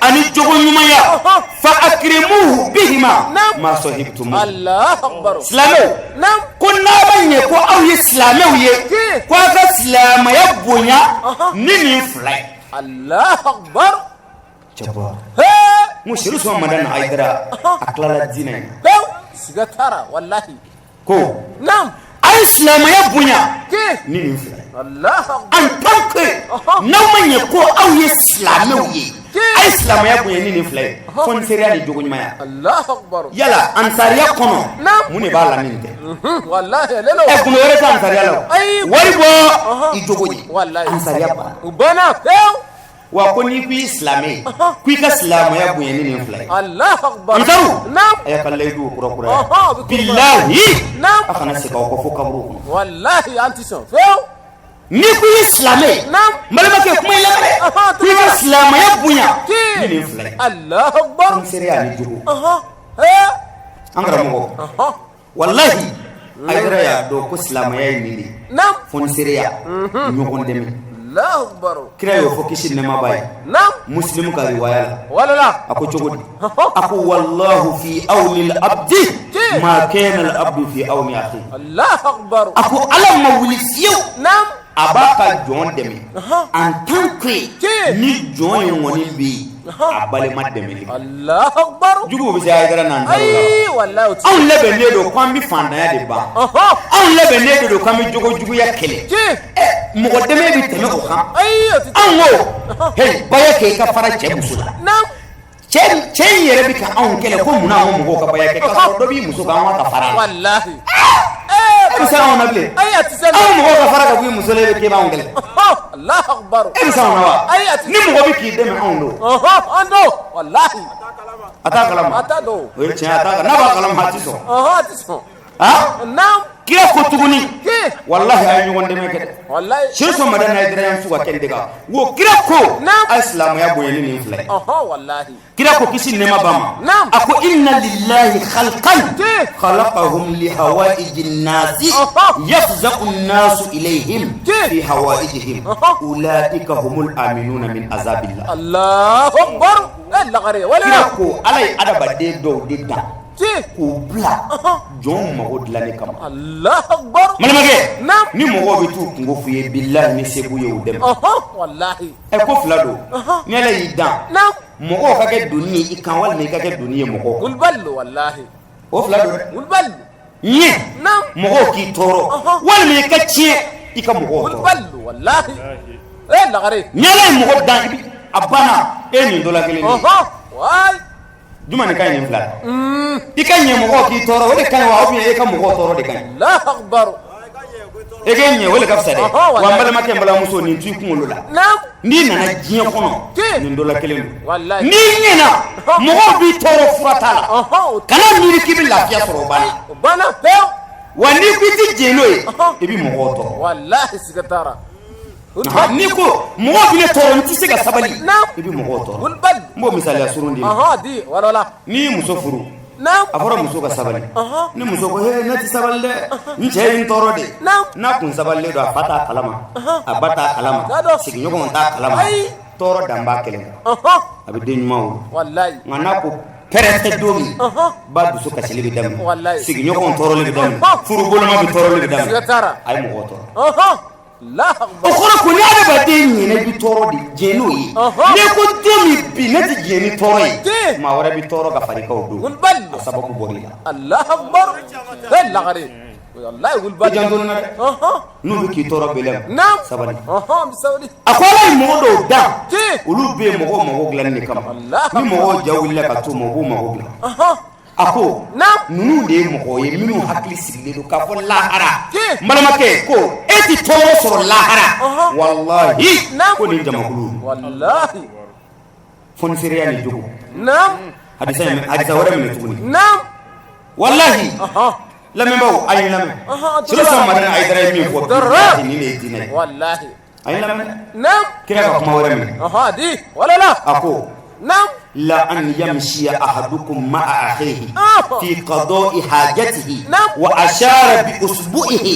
S6: ani jogo nyumaya fa akrimuhu bihima ma sahibtum
S7: Allah akbar
S6: islamu
S7: nam
S6: kunna banye ko aw islamu ye ko ga islam ya bonya nini fly
S7: Allah akbar
S6: jaba
S7: he
S6: mushiru so madan haidara aklala dinai
S7: sigatara wallahi
S6: ko
S7: nam
S6: islam ya bunya
S7: ke
S6: ni
S7: Allah
S6: an tanke na manye ko au islamiye islam ya bunya ni flay fon seriya ni jogo nyama
S7: Allah akbar
S6: yala ansariya kono muni bala ninte
S7: wallahi lelo
S6: e kuno yore ta ansariya law wari bo i jogo ni
S7: wallahi
S6: ansariya ba
S7: bana
S6: wa ko ni ku islami ku ka islam ya bunya ni flay
S7: Allah akbar
S6: antaru
S7: nam
S6: ay kallay du kura billahi
S7: nam
S6: afana se ko fo kabru
S7: wallahi anti son
S6: ni ku islami
S7: nam
S6: malama ke kuma ilare ku islam ya bunya ni flay
S7: Allah akbar
S6: seriya ni jogo angara mo wallahi aydara ya do ko islam ya ni
S7: nam
S6: fon seriya nyogon demi
S7: Allah akbar
S6: kira yo fokisi ne mabay
S7: nam
S6: muslim ka riwaya
S7: wala
S6: ako jogodi ako wallahu fi awni al-abdi ma kana al-abdu fi awni akhi
S7: Allah akbar
S6: ako alam mawlisiyo
S7: nam
S6: abaka jon demi en tant que ni jon woni bi abale ma demi
S7: Allah akbar
S6: jugo bi ay gara nan
S7: ay wallahi
S6: on lebe ne do kwambi fanda ya de ba on lebe ne do kwambi jogo jugo ya kele mo deme bi teme ko kan an wo hey baya ke ka fara che musula
S7: nam
S6: che yere bi ka an kele ko muna mo ko ka baya ke ka do bi musu ka wa ka fara
S7: wallahi
S6: bisa on nable
S7: ayati sala
S6: an mo ka fara ka bi musule ke ba on kele
S7: Allah akbar
S6: bisa on wa ni mo bi ki deme an do
S7: ando wallahi
S6: ata kalama
S7: ata do
S6: we che ata na ba kalama hatiso
S7: hatiso nam
S6: kira ko tuguni wallahi ay ngon deme ke
S7: wallahi
S6: shirso madana idra yan suwa ken diga wo kira ko islam ya boyeni ni flay
S7: wallahi
S6: kira ko kisi ne mabama ako inna lillahi khalqan khalaqahum li hawaijin nas yafzaqu an-nas ilayhim fi hawaijihim ulaika humul aminuna min azabillah
S7: Allahu akbar la gare wala
S6: kira ko alay adaba de do didda ko bla jon mago dilani kam
S7: Allah akbar
S6: malamage ni mogo bi tu kungo fuye billahi ni sebu ye udem
S7: wallahi
S6: e ko flado ni ala yidan mogo ka ke duni i kan wal ni ka ke duni ye mogo
S7: kul ballu wallahi
S6: o flado
S7: kul ballu
S6: ni mogo ki toro wal mi ka tie i ka mogo
S7: kul ballu wallahi la gare
S6: ni ala mogo dan bi abana e ni dola kele ni
S7: wai
S6: juma ni kay ni flado ikanye mogo ki toro wala kan wa obi e ka mogo toro de kan
S7: la akbar
S6: egenye wala ka fsade wa mbala make mbala muso ni tu kungolo la ni nana jinya kono ni ndola kelelu
S7: wallahi
S6: ni nyena mogo bi toro furatala kana miri kibi lafiya soro bana
S7: pew
S6: wani biti jeno ebi mogo toro
S7: wallahi sigatara
S6: ni ko mogo bi ne toro nti se ga sabali ebi mogo toro mbo misali ya surundi
S7: di wala
S6: ni muso furu
S7: nam
S6: afara muso ka sabali ni muso ko he nati saballe nche in toro de na kun saballe do afata kalama abata kalama sigi nyogo ta kalama toro damba kelen abi den mawu
S7: wallahi
S6: ngana ko perete domi ba du so ka sele bi dam sigi nyogo toro le bi dam furu bolo ma bi toro le bi dam ay mo toro
S7: la akbar
S6: okoro ko ya ba de nyine bi toro di jeno yi ne ko domi bi ne ti jeni toro yi ma wara bi toro ga fari ko do
S7: kul bal
S6: sababu bori
S7: Allah akbar la gare wallahi kul bal
S6: jandul na nu bi ki toro belem sabali
S7: bisawli
S6: akola mo do da ulu be mo glan ni kam ni mo jawilla ka to mo bu mo glan ako nunu de mo ye minu hakli sigile do ka fo lahara malama ke ko eti toro soro lahara wallahi ko ni jama kulu
S7: wallahi
S6: fon seriya ni jogo
S7: nam
S6: hadisa wara min tuguni
S7: wallahi
S6: la memba ay lam sulu sama dan ay dara mi fo ni ne dinay
S7: wallahi
S6: ay lam
S7: kira
S6: ka kuma wara min
S7: di wala la
S6: ako لا أن يمشي أحدكم مع أخيه في قضاء حاجته وأشار بأصبعه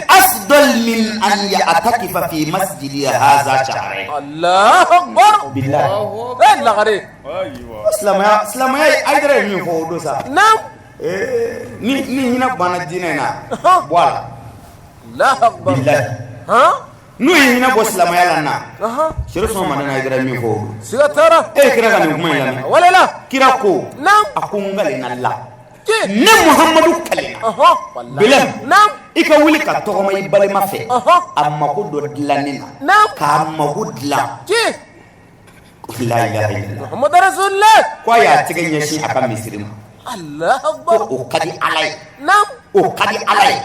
S6: أفضل من أن يعتكف في مسجد هذا شهرين
S7: الله أكبر
S6: بالله
S7: لا غريب
S6: اسلام يا أيدري من فودوسا ni hina bana dinena wala
S7: الله أكبر
S6: بالله n'u ye hinɛ bɔ silamɛya la na Seydou Ousmane Mandela ye kira min fɔ
S7: siga tara
S6: kira ka nin kuma in lamɛn
S7: wala
S6: kira ko a ko n kalenna la ne Muhamadu kalenna Bilal i ka wuli ka tɔgɔma i balima fɛ a mago dɔ dilanni na k'a mago dilan la ilaha illallah
S7: Muhammadu Rasulullah
S6: ko a y'a tɛgɛ ɲɛsin a ka misiri ma
S7: Allahu Akbar
S6: ko o ka di Ala ye o ka di Ala ye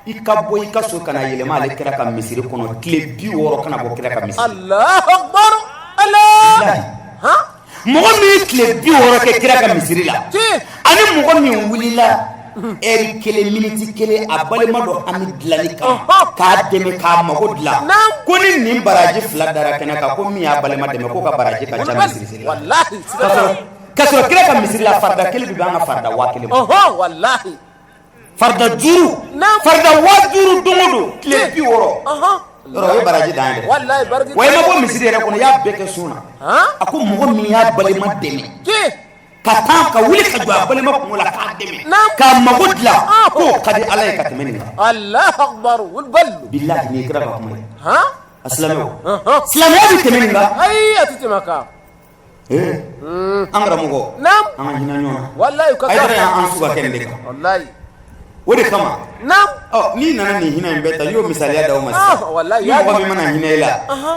S6: i ka bɔ i ka so kana yɛlɛma ale kira ka misiri kɔnɔ tile 60 kana bɔ kira ka misiri
S7: Allahu Akbar Allah
S6: mɔgɔ min tile 60 kɛ kira ka misiri la ani mɔgɔ min wulila heure 1 minute 1 a balima dɔ hami dilanni kama k'a dɛmɛ k'a mago dilan ko ni nin baraji 2 dara kɛnɛ kan ko min y'a balima dɛmɛ ko ka baraji ka ca misiri la k'a sɔrɔ kira ka misiri la farida 1 bi b'an ka farida 1000
S7: wallahi
S6: farida 5 farida 5000 don o don tile 60 yɔrɔ o ye baraji dan ye dɛ
S7: wallahi barki
S6: wa i ma bɔ misiri yɛrɛ kɔnɔ i y'a bɛɛ kɛ sun na a ko mɔgɔ min y'a balima dɛmɛ ka taa ka wuli ka jɔ a balima kungo la k'a dɛmɛ k'a mago dilan k'o ka di Ala ye ka tɛmɛ nin kan
S7: Allahu Akbar wal bal
S6: billahi ni kira ka kuma ye a silamɛw silamɛya bɛ tɛmɛ nin kan
S7: ayi a tɛ tɛmɛ kan
S6: an karamɔgɔ an ka hinɛ ɲɔgɔn na
S7: wallahi ka
S6: a yɛrɛ y'an su ka kɛ nin de kan
S7: wallahi
S6: o de kama n'i nana nin hinɛ in bɛɛ ta i y'o misaliya d'aw ma sisan ni mɔgɔ min mana hinɛ i la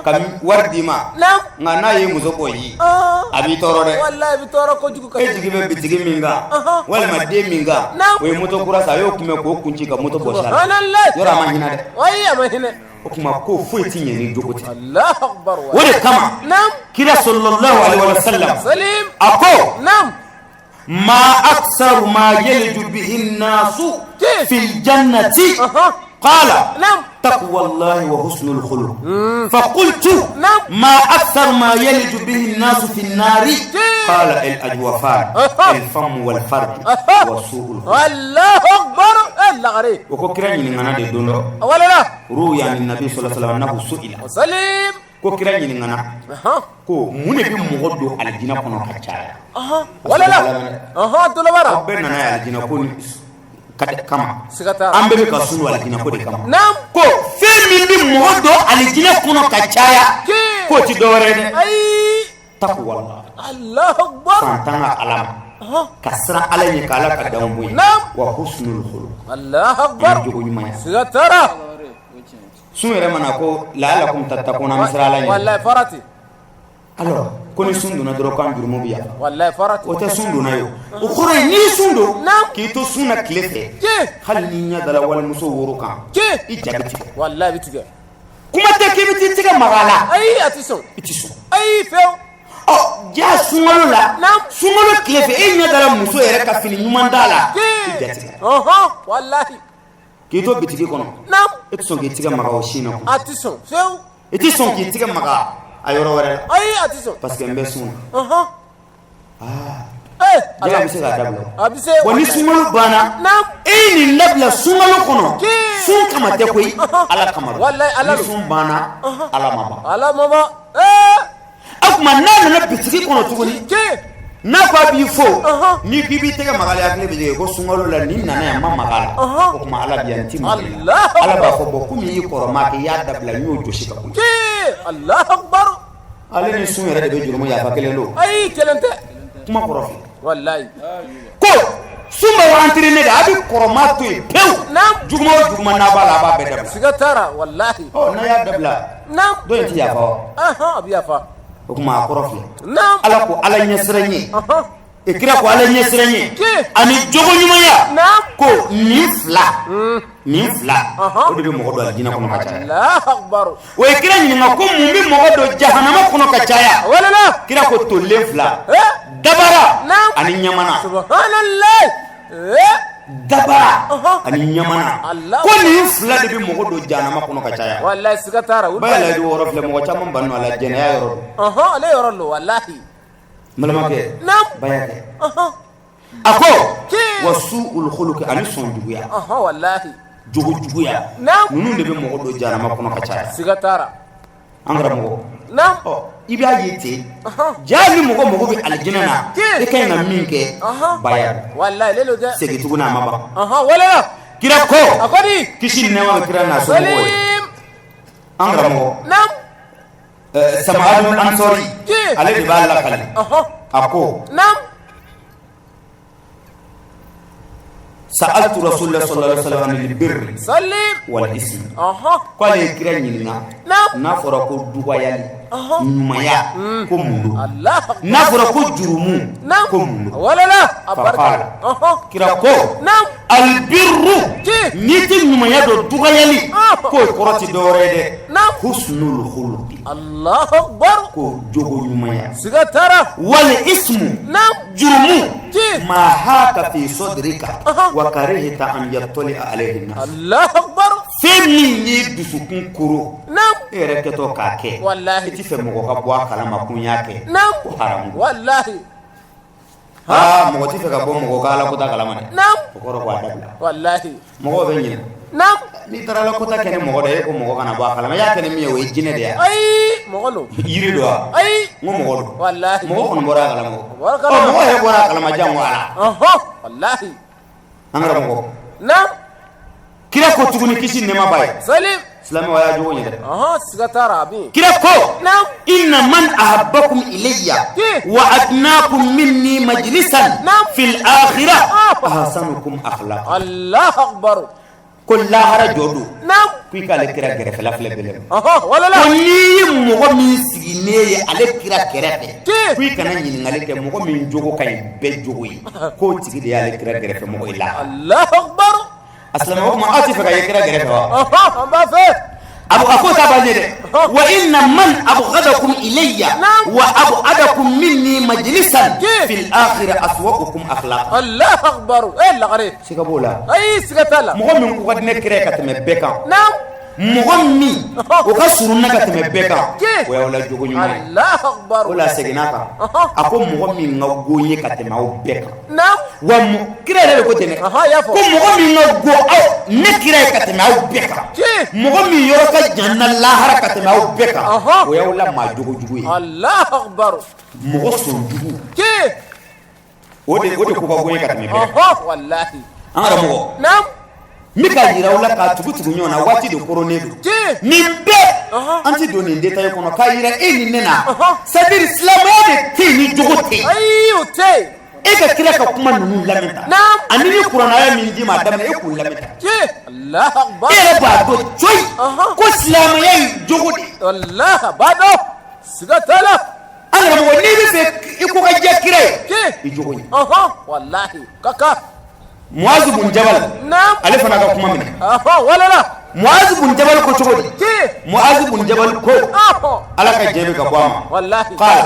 S6: ka wari d'i ma nka n'a ye muso bɔ yi a b'i tɔɔrɔ dɛ
S7: wallahi a b'i tɔɔrɔ kojugu
S6: e jigi bɛ bitigi min kan walima den min kan o ye moto kura san a y'o kunbɛn k'o kunci ka moto bɔ sa la yɔrɔ a ma hinɛ dɛ
S7: ayi a ma hinɛ
S6: o tuma ko foyi ti ɲɛ ni jogo tɛ
S7: Allahu Akbar
S6: o de kama kira sallallahu alaihi wa sallam a ko ما أكثر ما يلج به الناس في الجنة قال تقوى الله وحسن الخلق فقلت ما أكثر ما يلج به الناس في النار قال الأجوفان الفم والفرج وسوء الخلق
S7: الله أكبر الله غريب
S6: وكرني من أنا دون
S7: ولا
S6: روي عن النبي صلى الله عليه وسلم أنه سئل
S7: سليم
S6: ko kira ɲininkana ko mun de bɛ mɔgɔ don alijina kɔnɔ ka caya
S7: wala tulabara
S6: aw bɛɛ nana ye alijina ko ni kama an bɛɛ bɛ ka sunu alijina ko de kama ko fɛn min bɛ mɔgɔ don alijina kɔnɔ ka caya k'o ti dɔwɛrɛ dɛ taqwa Allahu Akbar fantan ka Ala ma ka siran Ala ɲɛ ka Ala ka danw bonya wa husnul khuluq
S7: Allahu Akbar
S6: jogo ɲuman
S7: siga tara
S6: sun yɛrɛ mana ko la'allakum tattaquna misra Ala ɲɛ
S7: wallahi farati
S6: alors ko ni sun donna dɔrɔn k'an jurumu bi yafa
S7: wallahi farati
S6: o tɛ sun donna ye o kɔrɔ ye n'i sun don k'i to sun na tile fɛ hali n'i ɲɛ dala walimuso woro kan i ja bɛ tigɛ
S7: wallahi bɛ tigɛ
S6: kuma tɛ k'i bɛ t'i tɛgɛ maga a la
S7: ayi a tɛ sɔn
S6: i tɛ sɔn
S7: ayi fewu
S6: ja sunkalo la sunkalo tile fɛ e ɲɛ dala muso yɛrɛ ka fini ɲuman d'a la i ja tigɛ
S7: wallahi
S6: k'i to bitigi kɔnɔ e tɛ sɔn k'i tɛgɛ maga o sin na
S7: a tɛ sɔn fewu
S6: i tɛ sɔn k'i tɛgɛ maga a yɔrɔ wɛrɛ la
S7: ayi a tɛ sɔn
S6: parce que n bɛ sun na jala bɛ se k'a dabila
S7: a bɛ se
S6: wa ni sunkalo banna e ye nin labila sunkalo kɔnɔ sun kama tɛ koyi Ala kama ni sun banna Ala ma ban
S7: Ala ma ban
S6: o tuma n'a nana bitigi kɔnɔ tuguni n'a ko a b'i fo n'i k'i b'i tɛgɛ maga a hakili bɛ jigin ko sunkalo la n'i nana yan ma maga a la o tuma Ala bɛ yan n ti maga Ala b'a fɔ bɔn komi i y'i kɔrɔma kɛ i y'a dabila n y'o jɔsi ka bɔ
S7: Allahu Akbar
S6: ale ni sun yɛrɛ de bɛ jurumu yafa kelen don
S7: ayi kelen tɛ
S6: kuma kɔrɔ fɛ
S7: wallahi
S6: ko sun bɛ wa entraîner de a bɛ kɔrɔma to yen pewu juguma o juguma n'a b'a la a b'a bɛɛ dabila
S7: siga tara wallahi
S6: n'a y'a dabila dɔ in ti yafa wa
S7: a bɛ yafa
S6: o tuma a kɔrɔ filɛ Ala ko Ala ɲɛsiran ye e kira ko Ala ɲɛsiran ye ani jogo ɲumanya ko nin fila o de bɛ mɔgɔ don alijinɛ kɔnɔ ka caya
S7: Allahu Akbar
S6: o ye kira ɲininka ko mun bɛ mɔgɔ don jahanama kɔnɔ ka caya kira ko tolen 2 dabara ani ɲamana
S7: subhanallah
S6: dabara ani ɲamana ko nin 2 de bɛ mɔgɔ don jahanama kɔnɔ ka caya
S7: wallahi siga tara
S6: bayɛlɛ i wɔɔrɔ filɛ mɔgɔ caman banna a la jɛnɛya yɔrɔ don
S7: ale yɔrɔ don wallahi
S6: balimakɛ bayakɛ a ko wa su'ul khuluq ani sɔn juguya
S7: wallahi
S6: jogo juguya ninnu de bɛ mɔgɔ don jahanama kɔnɔ ka caya
S7: siga tara
S6: an karamɔgɔ i b'a ye ten jaa ni mɔgɔ mago bɛ alijinɛ na e ka ɲi ka min kɛ baya
S7: wallahi lelo dɛ
S6: segin tuguni a ma ban
S7: wala
S6: kira ko
S7: a ko di
S6: kisi ni nɛɛma bɛ kira n'a somɔgɔw ye angramo
S7: نعم
S6: Sama'adul Ansari ale de b'a lakale a ko
S7: نعم
S6: sa'altu rasulullah sallallahu alaihi wasallam anil birri
S7: سلم
S6: wal ism ko ale ye kira ɲininka
S7: نعم
S6: n'a fɔra ko dugayali ɲumanya ko mun don
S7: الله
S6: n'a fɔra ko jurumu
S7: نعم
S6: ko mun don
S7: ولا لا
S6: faqala
S7: أبارك
S6: kira ko
S7: نعم
S6: albirru n'i tɛ ɲumanya dɔn dugayali k'o kɔrɔ tɛ dɔwɛrɛ ye dɛ
S7: نعم
S6: husnul khuluqi
S7: الله أكبر
S6: ko jogo ɲumanya
S7: سيغتارا
S6: wal ismu
S7: نعم
S6: jurumu
S7: جي
S6: ما هاك في صدرك وكرهت أن يطلع عليه الناس
S7: الله أكبر
S6: فمن يدسكن كرو
S7: نعم
S6: إيركتو كاكي
S7: والله
S6: إتي مغوكا بوا كلام كونياكي
S7: نعم
S6: حرام
S7: والله
S6: مغوتي فكا بوا مغوكا لا كوتا كلام
S7: نعم
S6: وكرو بوا دبلا
S7: والله
S6: مغو بنين
S7: نعم
S6: ni tara la kota kene mogo de ko mogo kana bwa kala ma ya kene mi we jine de ya
S7: أي مغلو
S6: yiri do
S7: أي
S6: ngo mogo do
S7: والله
S6: mogo kon bora kala mogo
S7: بارك
S6: o
S7: الله
S6: mogo he bora kala ma jam wala
S7: والله
S6: angara mogo
S7: نعم
S6: kira ko tuguni kisi ne ma bay
S7: سليم
S6: islami wa ya jogo ni de
S7: سيغتارا أبي
S6: kira ko
S7: نعم
S6: إن من أحبكم إلي وأدناكم مني مجلسا في الآخرة أحسنكم أخلاقا
S7: الله أكبر
S6: كل هذا جودو
S7: نعم
S6: كي قال كرا غير فلا فلا بلم
S7: ولا لا
S6: كوني مغو من سيني على كرا كرا
S7: كي
S6: كي كان ينين على كرا مغو من جوجو كاي بجوي كو تيجي دي على كرا غير فمغو إلا
S7: الله أكبر
S6: أسلم مغو ما أتي فكاي كرا غير فوا
S7: أما فيه
S6: أبو أكو تابعني وإن من أبغضكم إلي وأبعدكم مني مجلسا في الآخرة أسوأكم أخلاقا
S7: الله أكبر إيه اللي غريب
S6: سيكابولا
S7: أي سيغتالا
S6: مغو من قد نكريكا تمبكا
S7: نعم
S6: mɔgɔ min o ka surun na ka tɛmɛ bɛɛ kan o y'aw la jogo ɲuman ye
S7: الله أكبر
S6: o la seginna kan a ko mɔgɔ min ka go ye ka tɛmɛ aw bɛɛ kan
S7: نعم
S6: wa kira yɛrɛ de ko ten dɛ
S7: يا فو
S6: ko mɔgɔ min ka go aw ne kira ye ka tɛmɛ aw bɛɛ kan mɔgɔ min yɔrɔ ka jan na lahara ka tɛmɛ aw bɛɛ kan o y'aw la maa jogo jugu ye
S7: الله أكبر
S6: mɔgɔ sɔn jugu
S7: كي
S6: o de ko ka go ye ka tɛmɛ bɛɛ kan
S7: والله
S6: an ka mɔgɔ
S7: نعم
S6: mi ka yira aw la k'a tugu tugu ɲɔgɔn na waati de koronnen don nin bɛɛ an ti don nin détail kɔnɔ k'a yira e ni ne na c'est à dire silamɛya de tɛ yen ni jogo tɛ yen
S7: أي وتي
S6: e ka kira ka kuma ninnu lamɛn ta ani ni kuranaya min d'i ma a daminɛ e k'u lamɛn ta
S7: الله أكبر
S6: e yɛrɛ b'a dɔn coyi ko silamɛya ye jogo de ye
S7: الله بعده سيغتالا
S6: an karamɔgɔ n'i bɛ fɛ i ko ka diya kira ye i jogo ye
S7: والله كاكا
S6: muazu bun jabal
S7: نعم
S6: ale fana ka kuma minɛ
S7: ولا لا
S6: muazu bun jabal ko cogo di muazu bun jabal ko ala ka jɛn bɛ ka bɔ a ma
S7: والله
S6: قال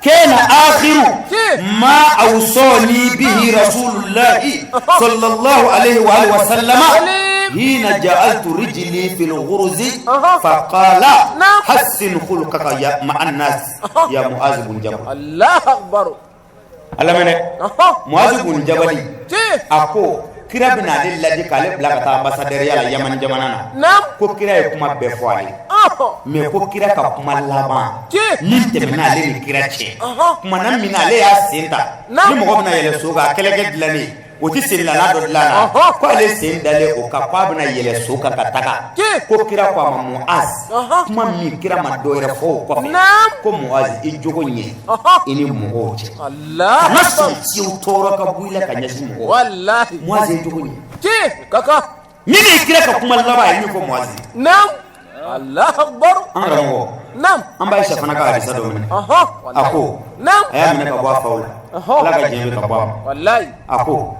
S6: كان آخر ما أوصاني به رسول الله صلى الله عليه وآله وسلم حين جعلت رجلي في الغرز فقال حسن خلقك مع الناس يا معاذ بن جبل
S7: الله أكبر
S6: الله من معاذ بن جبل أكو kira bina ale ladi k'ale bila ka taa ambassadeur la Yaman jamana na ko kira ye kuma bɛɛ fɔ ale mais ko kira ka kuma laban min tɛmɛna ale ni kira cɛ kuma na min ale y'a sen ta ni mɔgɔ bɛna yɛlɛ so kan kɛlɛkɛ dilanne o ti sen lana dɔ dilan na ko ale sen dalen o kan k'a bɛna yɛlɛ so kan ka taga ko kira ko a ma Muaz kuma min kira ma dɔ wɛrɛ fɔ o kɔfɛ ko Muaz i jogo ɲɛ i ni mɔgɔw cɛ kana sɔn fiyewu tɔɔrɔ ka bɔ i la ka ɲɛsin mɔgɔw
S7: wallahi
S6: Muaz i jogo ɲɛ
S7: kaka
S6: ni ne kira ka kuma laban ye min fɔ Muaz
S7: naam Allah akbar
S6: an karamɔgɔ
S7: naam
S6: an b'a Aisha fana ka hadisa dɔ minɛ a ko
S7: naam
S6: a y'a minɛ ka bɔ a faw la Ala ka diɲɛ bɛ ka bɔ a ma
S7: wallahi
S6: a ko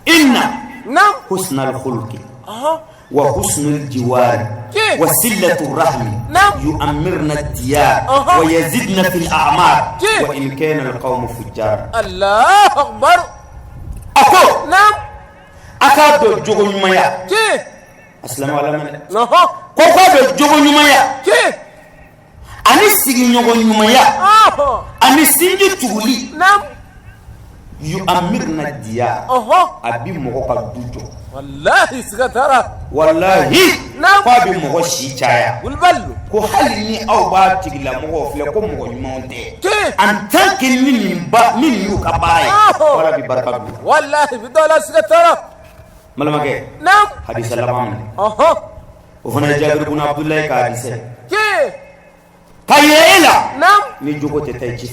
S6: inna
S7: naam
S6: husnal khuluqi wa husnul jiwari wa sillatu rahmi yu'ammirna ad-diyar wa yazidna fil a'mar wa in kana al-qawmu fujjar
S7: Allah akbar
S6: a ko
S7: naam
S6: aka dɔ jogo ɲumanya asilamu alamɛnɛ ko k'a dɔ jogo ɲumanya ani sigiɲɔgɔn ɲumanya ani sinji tuguli yu'ammirna ad-diyar a bi mɔgɔ ka du jɔ
S7: wallahi sigatara
S6: wallahi k'a bi mɔgɔ si caya
S7: gulballu
S6: ko hali ni aw b'a tigila mɔgɔw filɛ ko mɔgɔ ɲumanw tɛ en tant que ni nin y'u ka baara ye wala bi barika don
S7: wallahi bi dɔla sigatara
S6: balimakɛ
S7: naam
S6: hadisa laban minɛ o fana Jabir ibn Abdullah ka hadise
S7: ke
S6: kayela
S7: nam
S6: ni jogo te tay ci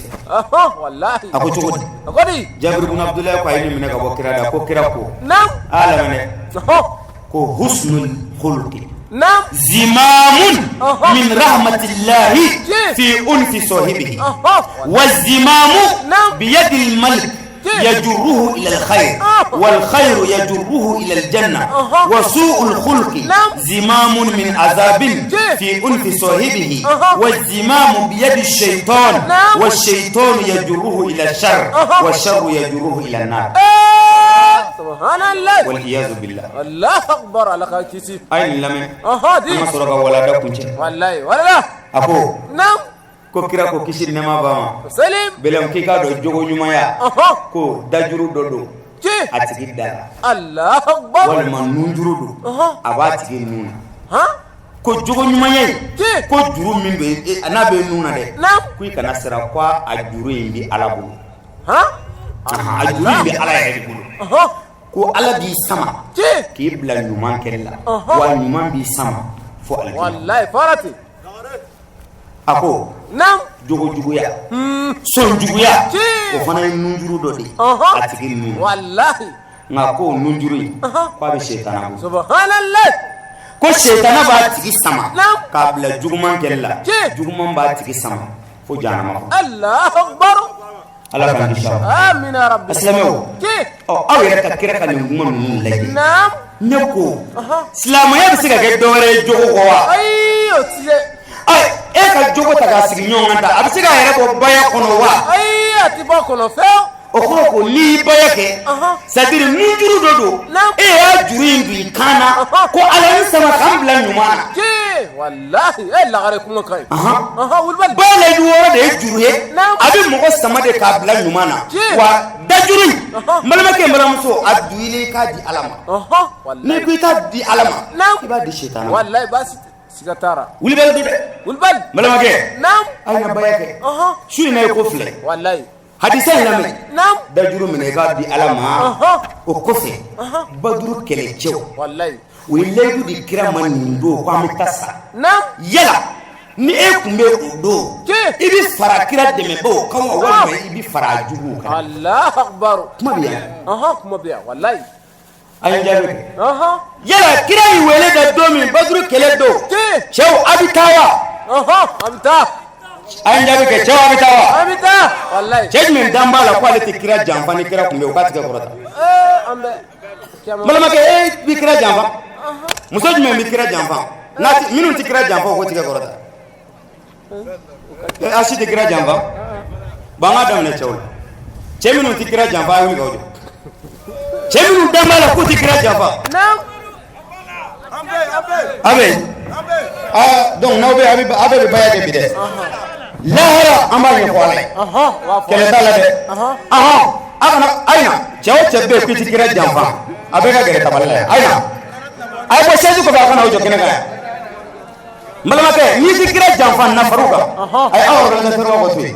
S7: wallahi
S6: ako jogo
S7: akodi
S6: Jabir ibn Abdullah ko ayni minaka bo kirada ko kira ko
S7: nam
S6: ala ne ko husnul khuluqi
S7: نعم
S6: زمام من رحمة الله في أنف صاحبه والزمام بيد الملك يجره إلى الخير والخير يجره إلى الجنة وسوء الخلق زمام من عذاب في أنف صاحبه والزمام بيد الشيطان والشيطان يجره إلى الشر والشر يجره إلى النار
S7: سبحان الله
S6: والعياذ بالله
S7: الله أكبر على كيسي
S6: أين لمن
S7: دي
S6: ما سرق ولا دكتور
S7: والله ولا
S6: أبو
S7: نعم
S6: ko kira ko kisi nema bama
S7: salim
S6: belam ki ka do jogo nyuma ya ko dajuru dodo atigi dara
S7: Allah akbar
S6: wal man nunjuru do abati nuna
S7: ha
S6: ko jogo nyuma ye ko juru min be anabe nuna de ku kana sira kwa ajuru indi alabu
S7: ha
S6: ajuru indi ala ya bulu ko ala bi sama ki bla nyuma kella wa nyuma bi sama fo ala
S7: wallahi farati
S6: ako
S7: nam
S6: jogo juguya son juguya o fana nunjuru do de atigi nuna
S7: wallahi
S6: ngako nunjuru ko be shaytana
S7: subhanallah
S6: ko shaytana ba tigi sama ka bla juguman kella juguman ba tigi sama fo janama
S7: Allah akbar
S6: ala kan insha
S7: amin ya rabbi
S6: aslamo aw yere ka kira kan ngum nun lagi
S7: nam
S6: neko islamaya bisiga ke dore jogo ko wa
S7: ayo tije
S6: ay e ka jogo taga sigi nyonga abisiga yere ko baya kono wa
S7: ay ati ba kono feo
S6: o ko ni baya ke sadiri ni juru dodo e ya juru indi kana ko ala ni sama kambla nyumana
S7: ke wallahi la gare kuma kai wulbal
S6: bala duwara de juru he abi mogo sama de kabla nyumana wa dajuru malama ke maramuso aduile ka di alama
S7: wallahi
S6: ni ku ta di alama iba di shaytan
S7: wallahi bas sigatara
S6: wulbal do de
S7: wulbal
S6: malama ke
S7: nam
S6: ay na baya ke shuri na ko fle
S7: wallahi
S6: hadisa lame
S7: nam
S6: dajuru mene ka di alama o kofe baduru kele chew
S7: wallahi
S6: wiledu di kira manindo kwa mitasa
S7: nam
S6: yala ni e kumbe odo ibi fara kira deme bo kan wa ibi fara jugu kan
S7: Allah akbar
S6: kuma biya
S7: kuma biya wallahi
S6: ay jabe yala kira yi wele da domi badru kele do chew abitawa
S7: abita
S6: ay jabe ke chew
S7: abita wallahi
S6: chew men damba la quality kira jamfani kira kumbe o katika korata
S7: ambe
S6: malama ke bi kira jamfa muso jume mi kira jamfa nati minun ti kira jamfa ko tiga korata asi ti kira jamfa banga dam ne chew che minun ti kira jamfa wi gawjo che minun damba la ko ti kira jamfa
S7: nam
S6: abe donc nawbe abe baya ke bide lahara amanya ko alai kele tala de agana aina chew chebe ko ti kira jamfa abe ka gere taballa aina ay ko seju ko ba kana ojo kene ga malama ke ni zikira jamfan na faruka ay awro na tero ko tuwi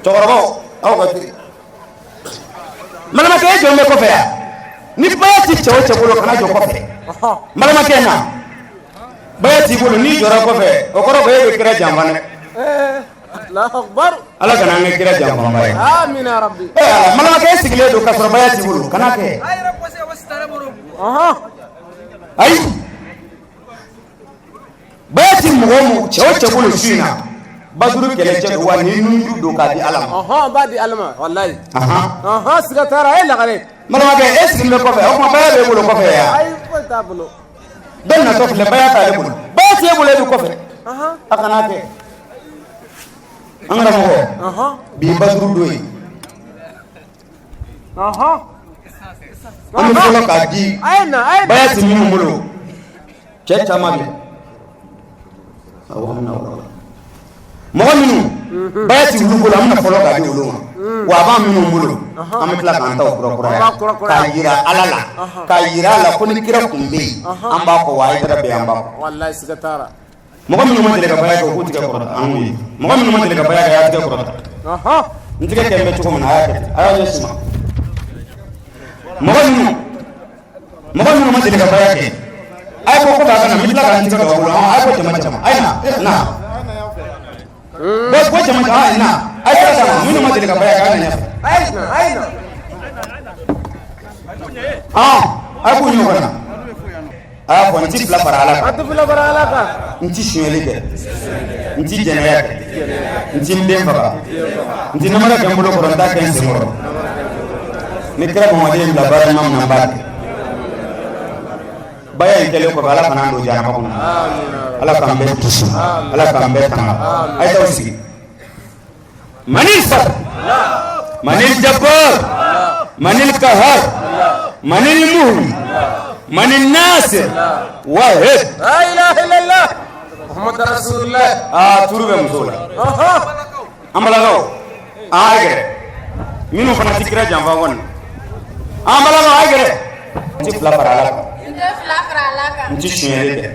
S6: togoro aw ko tuwi malama ke jo me ko fe ni bayati chewo chewo kana jo ko fe malama ke na bayati bulu ni jora ko fe o ko ro be kira jamfan
S7: Allah akbar
S6: ala kana ngi kira jamfan bay
S7: amin ya rabbi
S6: malama ke sigile do ka so bayati bulu kana ke ay bayati mugomu chewo bulu shina baduru kele che wa ni nunju do ka di alama
S7: ba di alama wallahi sigatara ay la gare
S6: malama ke sigile ko fe o ma bayabe bulu ko fe ya
S7: ay ko ta bulu
S6: dan na to le bayata le bulu bayati bulu du ko fe akana ke angara mo bi baduru do yi Amu folo ka di bayati min bulu ceta mabi mo minu bayati bulu amna folo ka di uluma wa ba minu bulu amitla kan taw kura ka yira alala ka yira la ko ni kira kumbe amba ko wa ida be amba ko
S7: wallahi sigatara
S6: mo minu mo tele ka bayati ko tiga ko amui mo minu mo tele ka bayati ya tiga ko ntige kembe chuko na aya yesuma mo minu mo tele ka bayati ay ko ba kana mitla kan tika do ay ko jama ay na bos ko jama ay na ay ka sama mun ma dele ka baya ka na
S7: ay na
S6: ay ko nyu kana ay ko nti fla para alaka nti shuele ke nti jenaya ke nti ndemba nti namara gambulo ko nda kan semoro mikra mo wadi la bara mam namba baya ikele ko ala kana ndo jana ko ala kan be tusu ala kan be tanga ay tawsi manil sar manil jabbar manil kahar manil muhyi manil nasir wahid
S7: la ilaha illallah muhammad rasulullah
S6: turbe musola ambala go agere minu fana tikra jamba won ambala go agere ti fla para alaka nti shuele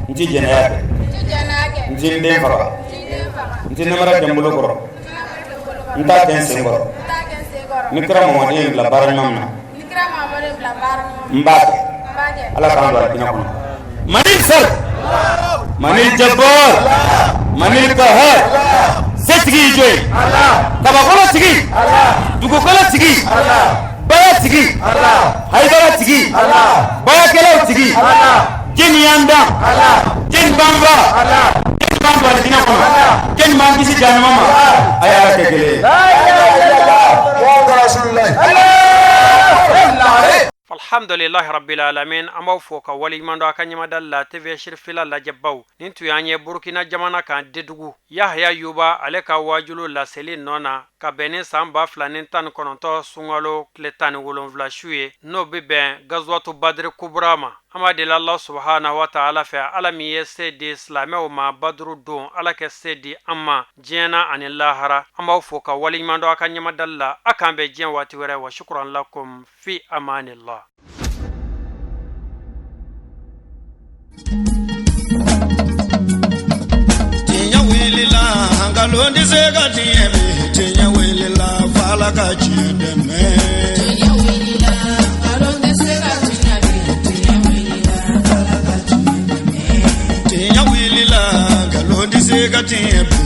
S6: nti jenaya nti ndemba nti namara jambulo koro nta tense ngoro mikra mo wadi la baranamna mbake ala kan do dina ko manil sar manil jabbar manil kahar setgi joy kaba kola tigi dugo kola tigi baya tigi haidara tigi baya kela tigi jin yanda jin bamba bamba dina ko jin mangisi janama ayala tegele
S7: la ilaha illallah muhammad rasulullah
S3: alhamdulillahi rabbil alamin amaw foka wali mando akanyama dalla tv shirfila la jabbaw nintu yanye burkina jamana kan dedugu yahya yuba aleka wajulu la selin nona ka bene samba flanin tan kononto sungalo kletan wolon vlashuye no beben gazwatu badr kubrama amade Allah subhanahu wa ta'ala fa alami yesedi islama ma badru don alaka sedi amma jena anillahara amaw foka wali mando akanyama dalla akambe jen wati were wa shukran lakum fi amanillah.
S1: Tinya wilila hangalondi sega tiebe tinya wilila fala ka chideme tinya wilila hangalondi sega tiebe tinya wilila fala ka chideme tinya wilila hangalondi sega tiebe